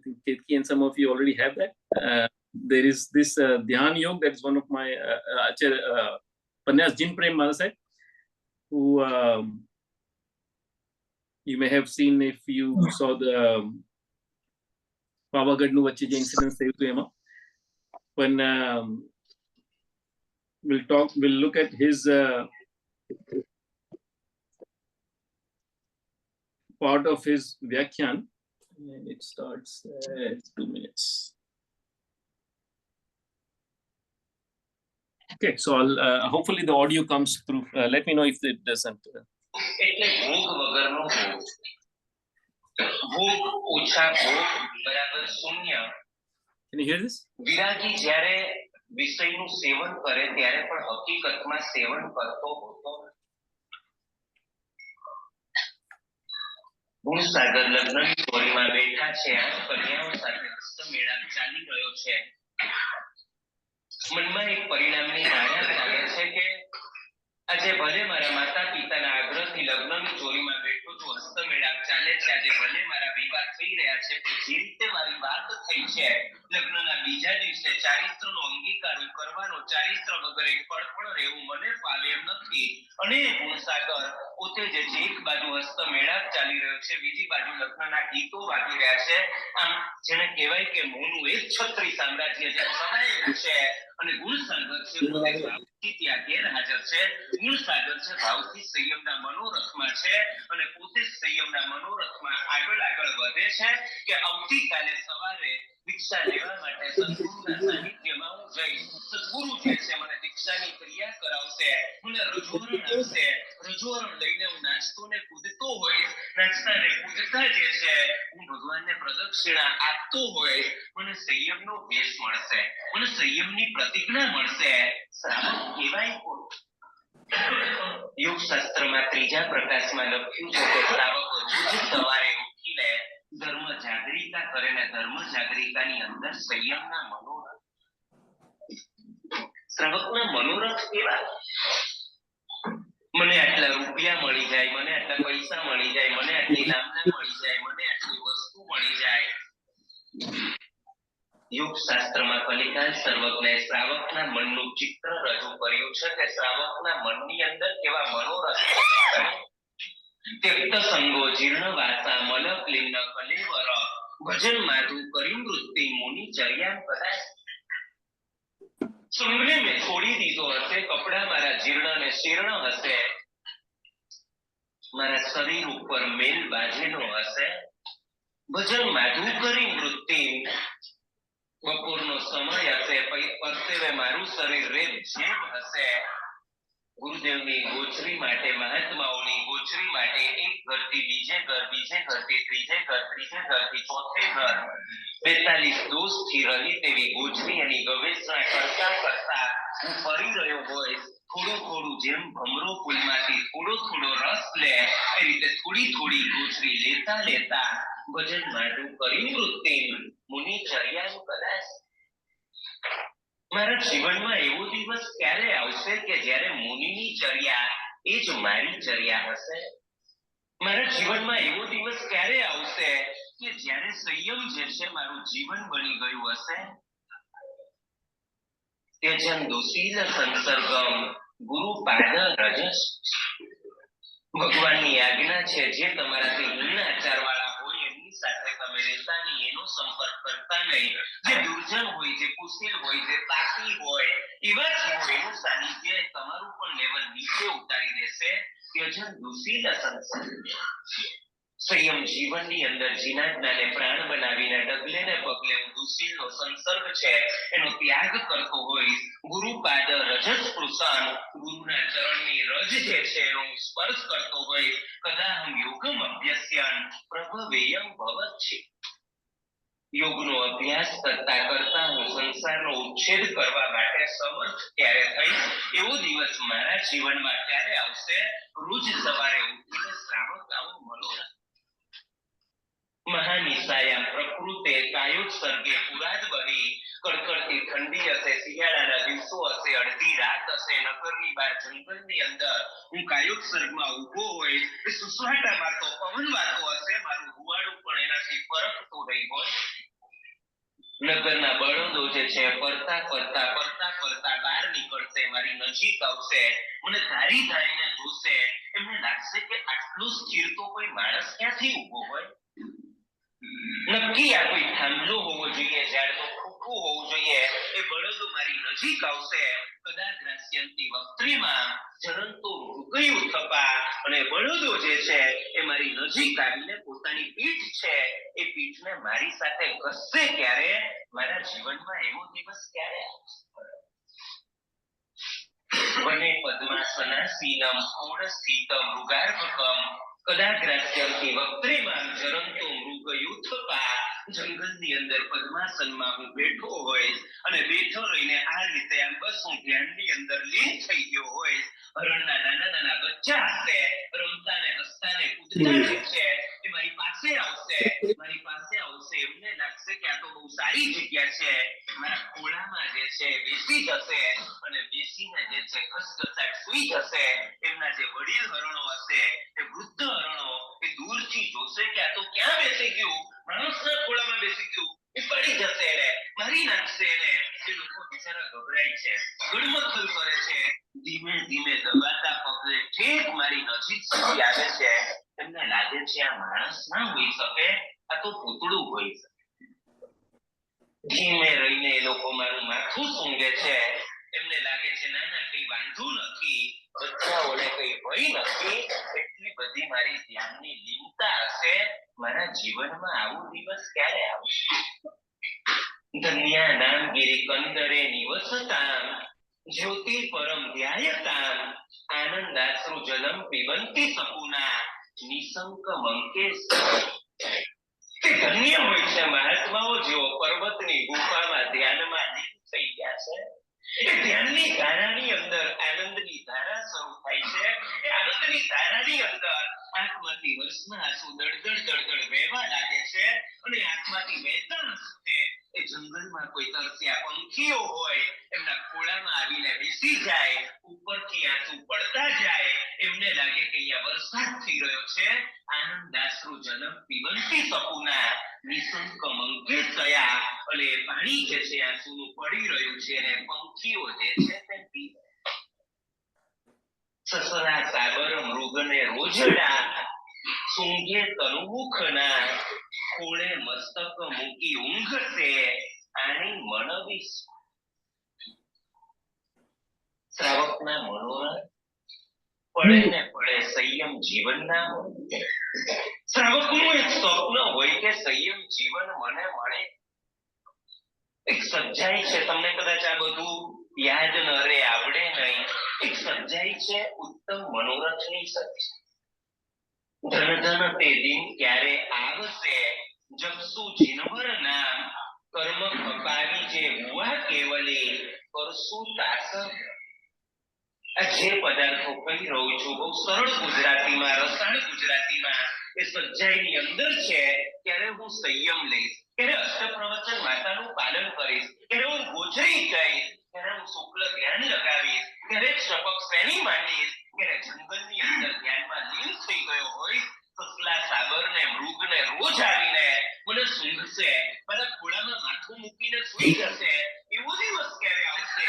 [SPEAKER 2] think Ketki and some of you already have that. There is this Dhyan Yoga, that is one of my Panyas Jin Prem Malasai, who you may have seen if you saw the Pavagadnu Vache je incident થયું હતું એમાં. When we'll look at his part of his Vyakhyan, and it starts at 2 minutes. Okay, so I'll hopefully the audio comes through. Let me know if it doesn't.
[SPEAKER 8] એટલે ભોગ વગરનો ભોગ, ભોગ ઓછા ભોગ બરાબર શૂન્ય.
[SPEAKER 2] Can you hear this?
[SPEAKER 8] વિરાગી જ્યારે વિષયનું સેવન કરે ત્યારે પણ હકીકતમાં સેવન કરતો હોતો. ગુણસાગર લગ્નની ચોરીમાં બેઠા છે, આ કન્યાઓ સાથે હસ્તમેળાપ ચાલી રહ્યો છે. મનમાં એક પરિણામની માયા ચાલે છે કે આજે ભલે મારા માતા પિતાના આગ્રહથી લગ્નની ચોરીમાં બેઠો છું, હસ્તમેળાપ ચાલે છે, આજે ભલે મારા વિવાહ થઈ રહ્યા છે, પણ જે રીતે મારી વાત થઈ છે લગ્નના બીજા દિવસે ચારિત્રનો અંગીકાર કરવાનો, ચારિત્ર વગર એક પળ પણ રહેવું મને ફાવે એમ નથી. અને ગુણસાગર પોતે જે છે એક બાજુ હસ્તમેળાપ ચાલી રહ્યો છે, બીજી બાજુ લગ્નના ગીતો વાગી રહ્યા છે. આમ જેને કહેવાય કે મોનું એક છત્રી સામ્રાજ્ય જે છવાયેલું છે. અને ગુણસાગર છે પોતે ભાવથી ત્યાં ગેરહાજર છે. ગુણસાગર છે ભાવથી સંયમના મનોરથમાં છે અને પોતે સંયમના મનોરથમાં આગળ વધે છે કે આવતીકાલે સવારે દીક્ષા લેવા માટે સદગુરુના સાનિધ્યમાં હું જઈશ. સદગુરુ જે છે મને દીક્ષાની ક્રિયા કરાવશે, મને રજોરણ આપશે. રજોરણ લઈને હું નાચતો ને કૂદતો હોઈશ. નાચતા ને કૂદતા જે છે હું ભગવાનને પ્રદક્ષિણા આપતો હોઈશ. મને સંયમનો વેશ મળશે, મને સંયમની પ્રતિજ્ઞા મળશે. શ્રાવક કહેવાય કોણ? યોગ શાસ્ત્રમાં ત્રીજા પ્રકાશમાં લખ્યું છે કે શ્રાવકો રોજ સવારે ઉઠીને ધર્મ જાગરિકા કરે ને ધર્મ જાગરિકાની અંદર સંયમના મનોરથ. શ્રાવકના મનોરથ કેવા? મને આટલા રૂપિયા મળી જાય, મને આટલા પૈસા મળી જાય, મને આટલી નામના મળી જાય, મને આટલી વસ્તુ મળી જાય. યોગ શાસ્ત્રમાં કલિકાલ સર્વજ્ઞે શ્રાવકના મનનું ચિત્ર રજૂ કર્યું છે કે શ્રાવકના મનની અંદર કેવા મનોરથ. ત્યક્ત સંગો જીર્ણ વાસા મલક લિન્ન કલેવર ભજન માધુ કરી વૃત્તિ મુનિ ચર્યા કદાચ. સંગને મેં છોડી દીધો હશે, કપડા મારા જીર્ણ ને શીર્ણ હશે, મારા શરીર ઉપર મેલ બાજેલો હશે. ભજન માધુ કરી વૃત્તિ, બપોરનો સમય હશે, પરસેવે મારું શરીર રેબ જેબ હશે. ગુરુદેવની ગોચરી માટે, મહાત્માઓની ગોચરી માટે એક ઘરથી બીજે ઘર, બીજે ઘરથી ત્રીજે ઘર, ત્રીજે ઘરથી ચોથે ઘર 42 દોષથી રહી તેવી ગોચરી એની ગવેષણા કરતા કરતા હું ફરી રહ્યો હોય. થોડું જેમ ભમરો પુલમાંથી થોડો રસ લે એ રીતે થોડી ગોચરી લેતા લેતા ભજન માટું કરી વૃત્તિ મુનિ ચર્યા કદાચ. મારા જીવનમાં એવો દિવસ ક્યારે આવશે કે જ્યારે મુનિની ચર્યા એ જ મારી ચર્યા હશે? મારા જીવનમાં એવો દિવસ ક્યારે આવશે કે જ્યારે સંયમ જે છે મારું જીવન બની ગયું હશે? त्यजन दुशील संसर्गम गुरु पाद रजस. ભગવાનની આજ્ઞા છે જે તમારાથી હીન આચારવાળા હોય એમની સાથે તમે રહેતા નહીં, એનો સંપર્ક કરતા નહીં. જે દુર્જન હોય, જે કુશીલ હોય, જે તાકી હોય એવા જીવોનું સાનિધ્ય તમારું પણ લેવલ નીચે ઉતારી દેશે. त्यजन दुशील संसर्ग. સંયમ જીવનની અંદર જીનાજ્ઞાને પ્રાણ બનાવીને ડગલે ને પગલે હું દુશીલનો સંસર્ગ છે એનો ત્યાગ કરતો હોઈશ. ગુરુપાદ રજત સ્પૃશન, ગુરુના ચરણની રજ જે છે એનો હું સ્પર્શ કરતો હોઈશ. કદાહમ યોગમ અભ્યસ્યન પ્રભવેયમ ભવચ્છિ. યોગનો અભ્યાસ કરતા કરતા હું સંસારનો ઉચ્છેદ કરવા માટે સમર્થ ત્યારે થઈ. એવો દિવસ મારા જીવનમાં ક્યારે આવશે? રોજ સવારે ઉઠીને શ્રાવક આવો મનોરથ મહાનિશાયા પ્રકૃતે કાયોત્સર્ગે પુરાદ બની. કડકડતી ઠંડી હશે, શિયાળાના દિવસો હશે, અડધી રાત હશે, નગરની બહાર જંગલની અંદર હું કાયોત્સર્ગમાં ઊભો હોય, સુસવાટા મારતો પવન વાતો હશે, મારું રૂવાડું પણ એનાથી ફરકતું નહીં હોય. નગરના બળદો જે છે ફરતા ફરતા ફરતા ફરતા બહાર નીકળશે, મારી નજીક આવશે, મને ધારી ધારીને જોશે. એમને લાગશે કે આટલો સ્થિર તો કોઈ માણસ ક્યાંથી ઊભો હોય. નક્કી આ કોઈ થાંભલો હોવો જોઈએ, ઝાડનો ખોખું હોવું જોઈએ. એ બળદો મારી નજીક આવશે. કદાચ ગ્રાસ્યંતી વક્ત્રીમાં જરંતો મૃગયું થપા. અને બળદો જે છે એ મારી નજીક આવીને પોતાની પીઠ છે એ પીઠને મારી સાથે ઘસશે. ક્યારે? મારા જીવનમાં એવો દિવસ ક્યારે આવશે? વને પદ્માસનાસીનમ પૂર્ણસ્થિતમ મૃગાર્ભકમ કદાગ્રાસ્યંતી વક્ત્રીમાં જરંતો મૃગયુથપા. જંગલની અંદર પદ્માસનમાં હું બેઠો હોય અને બેઠો રહીને આ રીતે આમ બસ હું ધ્યાનની અંદર લીન થઈ ગયો હોય. હરણના નાના નાના બચ્ચા હશે, રમતા ને હસતા ને કૂદતા જે છે એ મારી પાસે આવશે. મારી પાસે આવશે, એમને લાગશે કે આ તો બહુ સારી જગ્યા છે. મારા ખોળામાં જે છે બેસી જશે અને બેસીને જે છે ઘસઘસાટ સુઈ જશે. એમના જે વડીલ હરણો હશે, એ વૃદ્ધ હરણો, એ દૂરથી જોશે કે આ તો ક્યાં બેસી ગયું, માણસના ખોળામાં બેસી ગયું, એ પડી જશે એને, મારી નાખશે એને. એ લોકો બિચારા ગભરાય છે, ગડમથલ કરે છે. ધીમે ધીમે દબાતા પગલે ઠેક મારી નજીક સુધી આવે છે. એમને લાગે છે આ માણસ ના હોઈ શકે, આ તો પૂતળું હોઈ શકે. ધીમે રહીને એ લોકો મારું માથું સૂંઘે છે. એમને લાગે છે ના ના કઈ વાંધો નથી, બચ્ચાઓને કઈ ભય નથી. એટલી બધી મારી ધ્યાનની લીનતા હશે. મારા જીવનમાં આવો દિવસ ક્યારે આવશે? ધન્યા નામ ગિરી કંદરે નિવસતામ જ્યોતિ પરમ ધ્યાયતામ આનંદાશ્રુ જલમ પીબંતી સપુના નિશંક મંકેશ. તે ધન્ય હોય છે મહાત્માઓ જેઓ પર્વતની ગુફામાં ધ્યાનમાં લીન થઈ ગયા છે. એ ધ્યાનની ધારાની અંદર આનંદની ધારા શરૂ થાય છે. એ આનંદની ધારાની અંદર આંખમાંથી વર્ષના આંસુ દળદળ દળદળ વહેવા લાગે છે. અને આંખમાંથી વહેતા આંસુને એ જંગલમાં કોઈ તરસ્યા પંખીઓ હોય એમના ખોળામાં આવીને બેસી જાય. ઉપરથી આંસુ પડતા જાય. એમને લાગે કે અહીંયા વરસાદ થઈ રહ્યો છે. આનંદાશ્રુ જલમ પીબંતી સપુના નિશંક મંકેશ થયા. અને પાણી જે છે આંસુનું પડી રહ્યું છે અને પંખીઓ જે છે તે પી. સસરા સાબર મૃગને રોજડા સૂંઘે તનુમુખના ખોળે મસ્તક મૂકી ઊંઘશે આની મનવીશ. શ્રાવકના મનોરથ પડે ને પડે સંયમ જીવનના હોય. શ્રાવકનું એક સ્વપ્ન હોય કે સંયમ જીવન મને મળે. એક સચ્ચાઈ છે, તમને કદાચ આ બધું યાદ ન રહે, આવડે નહીં. એક સચ્ચાઈ છે ઉત્તમ મનોરથની સચ્ચાઈ. ધન ધન તે દિન ક્યારે આવશે જપસુ જીનવર નામ કર્મ ખપાવી જે હુઆ કેવલે કરશું તાસ. આ જે પદાર્થો કહી રહ્યો છું બહુ સરળ ગુજરાતીમાં, રસાળ ગુજરાતીમાં એ સચ્ચાઈની અંદર છે. ત્યારે હું સંયમ લઈશ, ત્યારે અષ્ટપ્રવચન માતાનું પાલન કરીશ, ત્યારે હું ગોચરી કહીશ, ત્યારે હું શુક્લ ધ્યાન લગાવીશ, ત્યારે શપક શ્રેણી માંડીશ. ત્યારે જંગલની અંદર ધ્યાનમાં લીન થઈ ગયો હોય. સસલા સાબર ને મૃગ ને રોજ આવીને મને સૂંઘશે, મારા ખોળામાં માથું મૂકીને સૂઈ જશે. એવો દિવસ ક્યારે આવશે?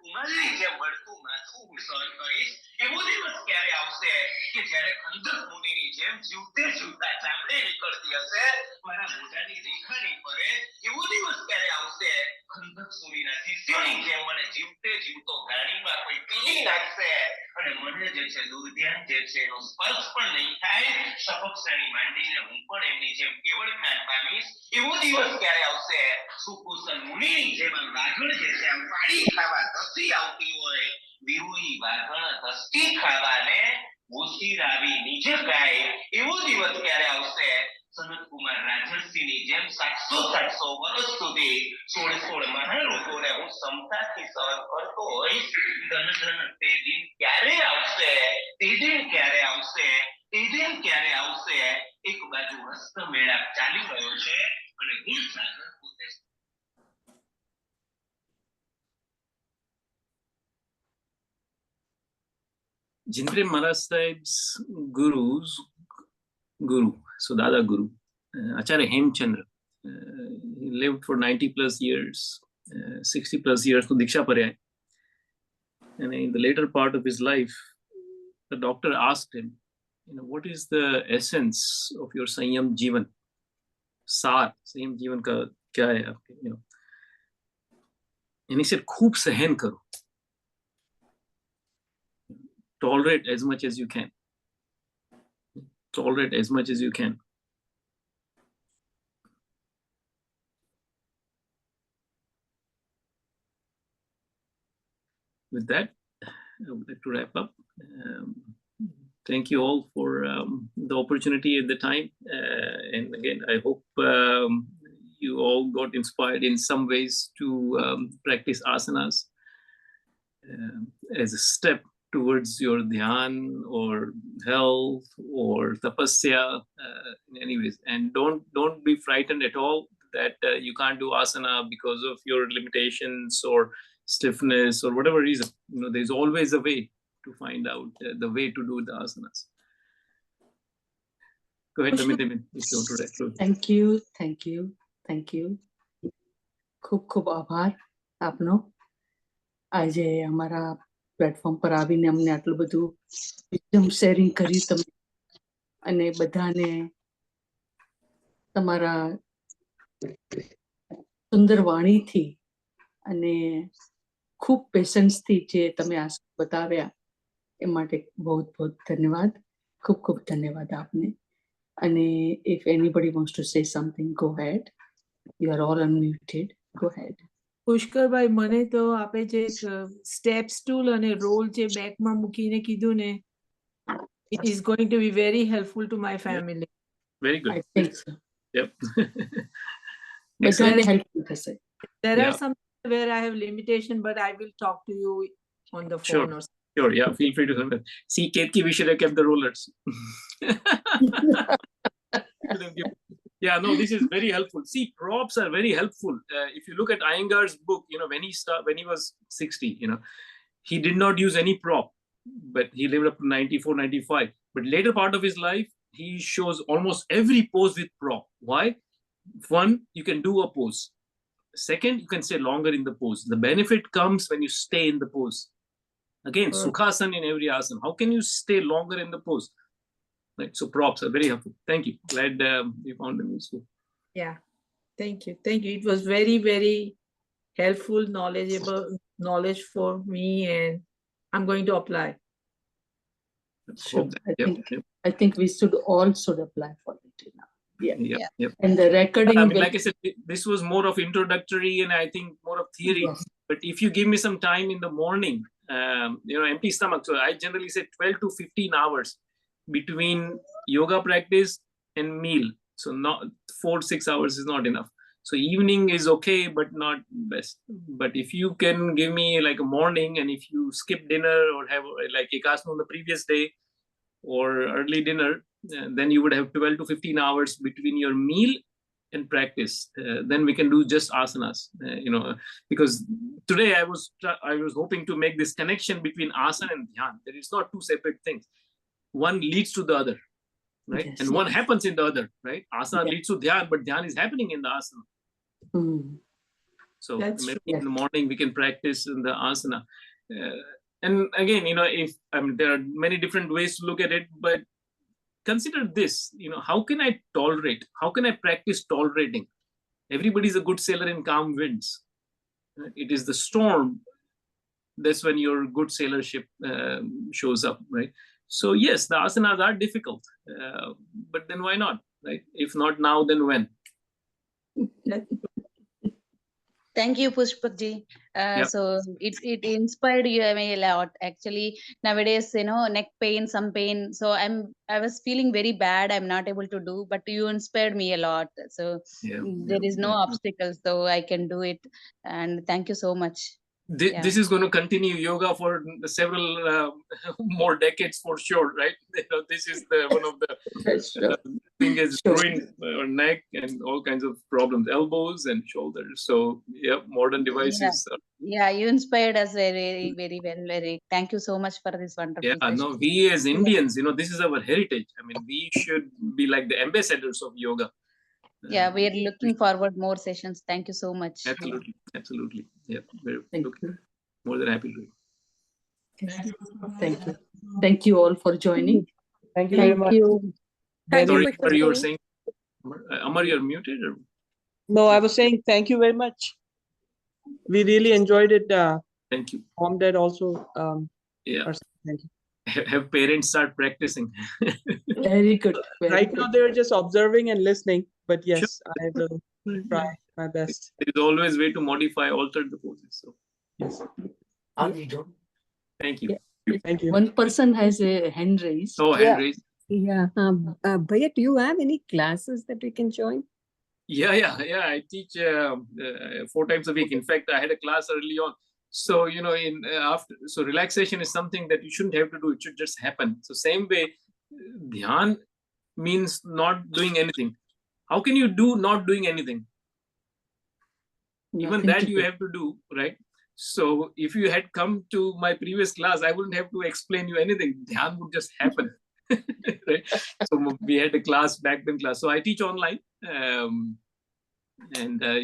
[SPEAKER 8] કુમારની જેમ બળતું માથું હું સહન કરીશ. એવો દિવસ ક્યારે આવશે કે જ્યારે ખંડક મુનિની જેમ જીવતે જીવતા ચામડે નીકળતી હશે, મારા મોઢાની રેખા નહીં પડે. એવો દિવસ ક્યારે આવશે? ખંડક સુરીના શિષ્યોની જેમ મને જીવતે જીવતો ગાડીમાં કોઈ પીલી નાખશે અને મને જે છે દુર્ધ્યાન જે છે એનો સ્પર્શ પણ નહીં થાય. શપક શ્રેણી માંડીને હું પણ એમની જેમ કેવળ જ્ઞાન પામીશ. એવો દિવસ ક્યારે આવશે સુકુશલ મુનિની જેમ આમ વાઘણ જે છે આમ પાડી ખાવા ધસી આવતી હોય, વિરુઈ વાઘણ ધસતી ખાવાને ઉશીરાવી નિજ ગાય. એવો દિવસ ક્યારે આવશે સનતકુમાર રાજર્ષિની જેમ 700 વર્ષ સુધી 16 મહાલોકોને હું સમતાથી સહન કરતો હોઈશ. ધન ધન તે દિન ક્યારે આવશે, તે દિન ક્યારે આવશે, તે દિન ક્યારે આવશે. એક બાજુ હસ્તમેળાપ ચાલી રહ્યો છે અને ગુણસાગર પોતે
[SPEAKER 2] Jindre Maharaj Sahib's guru's guru, so Dada Guru, Acharya Hemchandra, he lived for 90 plus years, 60 plus years to Diksha Parya. And in the later part of his life, the doctor asked him, what is the essence of your Sanyam Jivan? Sar, Sanyam Jivan ka kya hai aapke, And he said, Khoob sahen karo. Tolerate as much as you can. Tolerate as much as you can. With that, I would like to wrap up. Thank you all for the opportunity at the time. And again, I hope you all got inspired in some ways to practice asanas as a step towards your dhyan or health or tapasya in any ways. And don't be frightened at all that you can't do asana because of your limitations or stiffness or whatever reason. There's always a way to find out the way to do the asanas. Go ahead, Tamiti, if you want to wrap.
[SPEAKER 1] Thank you, thank you, thank you. ખૂબ ખૂબ આભાર આપનો. આજે અમારા platform પર આવીને અમને આટલું બધું એકદમ શેરિંગ કર્યું તમે અને બધાને તમારા સુંદર વાણીથી અને ખૂબ પેશન્સથી જે તમે આ બતાવ્યા એ માટે बहुत बहुत ધન્યવાદ. ખૂબ ખૂબ ધન્યવાદ આપને. અને if anybody wants to say something, go ahead. You are all unmuted. Go ahead.
[SPEAKER 9] પુષ્કરભાઈ, મને તો આપે જે સ્ટેપ સ્ટૂલ અને રોલ જે બેકમાં મૂકીને કીધું ને, it is going to be very helpful to my family.
[SPEAKER 2] Very good.
[SPEAKER 1] I think so.
[SPEAKER 2] Yep.
[SPEAKER 1] બધાને helpful થશે.
[SPEAKER 9] There are some where I have limitation, but I will talk to you on the phone.
[SPEAKER 2] Sure. Sure, yeah, feel free to come. See, Ketki, we should have kept the rollers. Yeah, no, this is very helpful. See, props are very helpful. If you look at Iyengar's book, when he was 60, he did not use any prop, but he lived up to 94, 95. But later part of his life, he shows almost every pose with prop. Why? One, you can do a pose. Second, you can stay longer in the pose. The benefit comes when you stay in the pose. Again, Sukhasana in every asana. How can you stay longer in the pose? Right. So props are very helpful. Thank you. Glad you found them useful.
[SPEAKER 9] Yeah. Thank you. Thank you. It was very, very helpful, knowledge for me, and I'm going to apply.
[SPEAKER 1] Sure. I think we should apply for it now.
[SPEAKER 2] Yeah.
[SPEAKER 1] And the recording.
[SPEAKER 2] Like I said, this was more of introductory and I think more of theory. Yes. But if you give me some time in the morning, empty stomach. So I generally say 12 to 15 hours between yoga practice and meal. So not 4-6 hours is not enough. So evening is okay, but not best. But if you can give me like a morning, and if you skip dinner or have like ekasana on the previous day or early dinner, then you would have 12 to 15 hours between your meal and practice. Then we can do just asanas, because today I was hoping to make this connection between asana and dhyan. That it's not two separate things. One leads to the other, right? Yes, and one happens in the other, right? Asana leads to dhyan, but dhyan is happening in the asana. So maybe in the morning we can practice in the asana. And again, there are many different ways to look at it, but consider this, how can I tolerate? How can I practice tolerating? Everybody's a good sailor in calm winds. It is the storm that's when your good sailorship shows up, right? So yes, the asanas are difficult, but then why not, right? If not now, then when?
[SPEAKER 6] Thank you, Pushpakji.
[SPEAKER 2] Yep.
[SPEAKER 6] So it inspired you a lot. Actually, nowadays, neck pain, some pain. So I was feeling very bad. I'm not able to do, but you inspired me a lot. So there is no obstacles, so I can do it. And thank you so much.
[SPEAKER 2] This is going to continue yoga for several more decades for sure, right? This is one of the thing is ruined our neck and all kinds of problems, elbows and shoulders. So yeah, modern devices.
[SPEAKER 6] Yeah, you inspired us very, very well. Thank you so much for this wonderful session.
[SPEAKER 2] No, we as Indians, this is our heritage. I mean, we should be like the ambassadors of yoga.
[SPEAKER 6] Yeah, we are looking forward more sessions. Thank you so much.
[SPEAKER 2] Absolutely. Yeah, more than happy to.
[SPEAKER 1] Thank you all for joining.
[SPEAKER 7] Thank you very much.
[SPEAKER 2] Sorry, you were saying, Amar, you're muted? Or?
[SPEAKER 7] No, I was saying thank you very much. We really enjoyed it.
[SPEAKER 2] Thank you.
[SPEAKER 7] Mom, dad also. Thank you.
[SPEAKER 2] Have parents start practicing?
[SPEAKER 1] Very good.
[SPEAKER 7] Right now, they're just observing and listening. But yes, I will try my best.
[SPEAKER 2] There is always way to modify, alter the poses. So
[SPEAKER 7] yes.
[SPEAKER 2] Thank you.
[SPEAKER 7] Thank you.
[SPEAKER 1] One person has a hand raised.
[SPEAKER 2] Oh, hand raised.
[SPEAKER 10] Yeah. Bhaiya, do you have any classes that we can join?
[SPEAKER 2] Yeah. I teach 4 times a week. In fact, I had a class early on. So, so relaxation is something that you shouldn't have to do. It should just happen. So same way, Dhyan means not doing anything. How can you do not doing anything? Even that you have to do, right? So if you had come to my previous class, I wouldn't have to explain you anything. Dhyan would just happen. Right? So we had a class, back then class. So I teach online. And I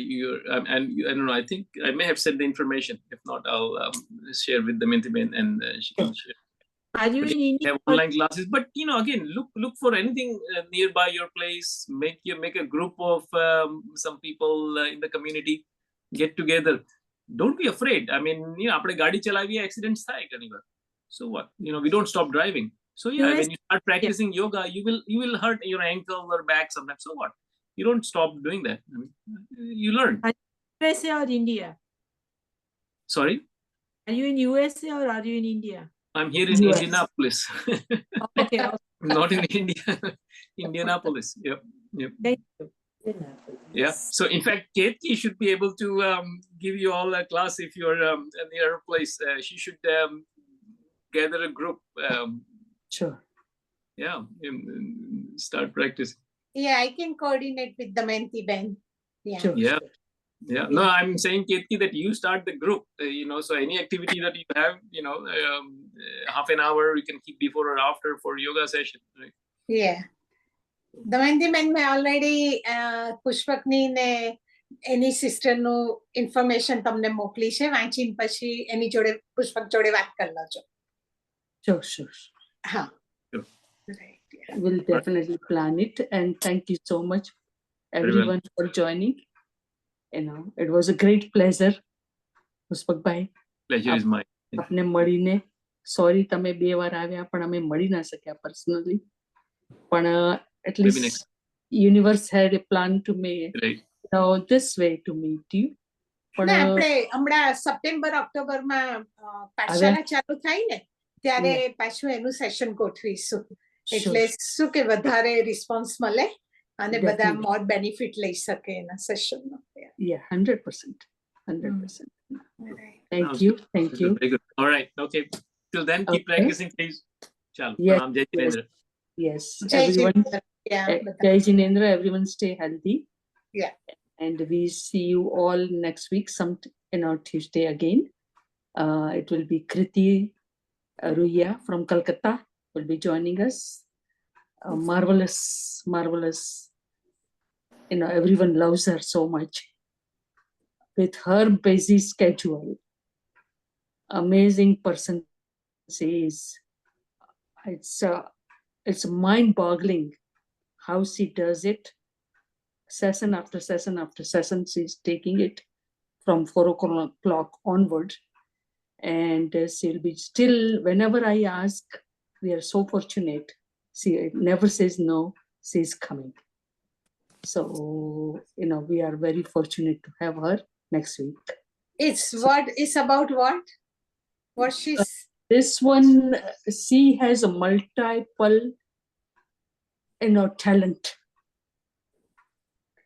[SPEAKER 2] don't know, I think I may have sent the information. If not, I'll share with the Mehta and she can share.
[SPEAKER 9] Are you in India?
[SPEAKER 2] Have online classes, but again, look for anything nearby your place. Make a group of some people in the community, get together. Don't be afraid. I mean, apne gaadi chalavi, accidents thai kanibar. So what? We don't stop driving. So yeah, when you start practicing yoga, you will hurt your ankle or back sometimes. So what? You don't stop doing that. I mean, you learn.
[SPEAKER 9] Are you in USA or India?
[SPEAKER 2] Sorry?
[SPEAKER 9] Are you in USA or are you in India?
[SPEAKER 2] I'm here in Indianapolis.
[SPEAKER 9] Okay.
[SPEAKER 2] Not in India. Indianapolis. Yep.
[SPEAKER 9] Thank you.
[SPEAKER 2] Yeah. So in fact, Ketki should be able to give you all a class if you're near her place. She should gather a group.
[SPEAKER 1] Sure.
[SPEAKER 2] Yeah. Start practicing.
[SPEAKER 3] Yeah, I can coordinate with the Mehta Ben. Yeah.
[SPEAKER 1] Sure.
[SPEAKER 2] Yeah. No, I'm saying, Ketki, that you start the group. So any activity that you have, half an hour you can keep before or after for yoga session. Right?
[SPEAKER 3] Yeah. The Mehta Ben may already Pushpakni ne any sister no information tamne mokli છે વાંચીને પછી એની જોડે પુષ્પક જોડે વાત કરી લેજો.
[SPEAKER 1] Sure.
[SPEAKER 3] હા.
[SPEAKER 2] Sure.
[SPEAKER 3] Right. Yeah.
[SPEAKER 1] We'll definitely plan it. And thank you so much, everyone, for joining. It was a great pleasure. Pushpakbhai.
[SPEAKER 2] Pleasure is mine.
[SPEAKER 1] આપને મળીને સોરી તમે 2 વાર આવ્યા પણ અમે મળી ના શક્યા પર્સનલી પણ at least universe had a plan to me this way to meet you.
[SPEAKER 3] પણ આપણે હમણાં સપ્ટેમ્બર ઓક્ટોબરમાં પાઠશાળા ચાલુ થાય ને ત્યારે પાછું એનું સેશન ગોઠવીશું એટલે શું કે વધારે રિસ્પોન્સ મળે અને બધા મોર બેનિફિટ લઈ શકે એના સેશનનો.
[SPEAKER 1] Yeah, 100%. Thank you.
[SPEAKER 2] Very good. All right. Okay. Till then, keep practicing, please. Chalo.
[SPEAKER 1] Yes.
[SPEAKER 3] Jai
[SPEAKER 1] Everyone.
[SPEAKER 3] Jinendra.
[SPEAKER 1] Jai Jinendra. Everyone stay healthy.
[SPEAKER 3] Yeah.
[SPEAKER 1] And we see you all next week, Tuesday again. It will be Kriti Ruya from Calcutta will be joining us. Marvelous. Everyone loves her so much. With her busy schedule, amazing person she is. It's mind-boggling how she does it. Session after session after session, she's taking it from 4 o'clock onwards. And she'll be still, whenever I ask, we are so fortunate. She never says no, she's coming. So, we are very fortunate to have her next week.
[SPEAKER 3] It's about what? What she's...
[SPEAKER 1] This one, she has a multiple, talent.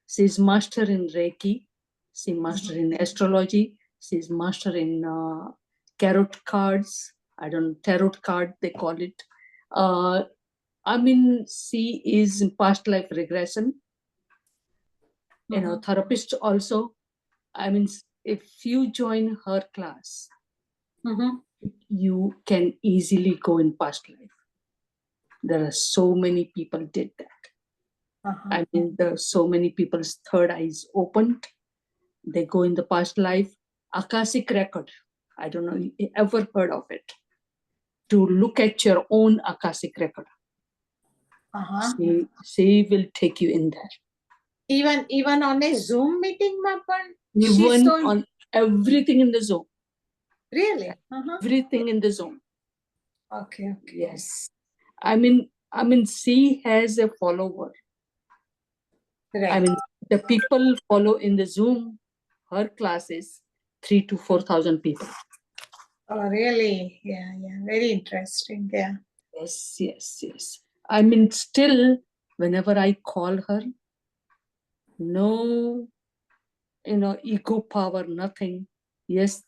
[SPEAKER 1] She's master in Reiki. She's master in astrology. She's master in tarot cards. I don't know, tarot card, they call it. She is in past life regression. Therapist also. If you join her class, you can easily go in past life. There are so many people did that. There's so many people's third eyes opened. They go in the past life. Akashic record. I don't know if you ever heard of it. To look at your own Akashic record. She will take you in there.
[SPEAKER 3] Even on a Zoom meeting,
[SPEAKER 1] Even on everything in the Zoom.
[SPEAKER 3] Really?
[SPEAKER 1] Everything in the Zoom.
[SPEAKER 3] Okay.
[SPEAKER 1] Yes. She has a follower.
[SPEAKER 3] Right.
[SPEAKER 1] The people follow in the Zoom, her classes, 3,000 to 4,000 people.
[SPEAKER 3] Oh, really? Yeah. Very interesting. Yeah.
[SPEAKER 1] Yes. Still, whenever I call her, no, ego power, nothing. Yes,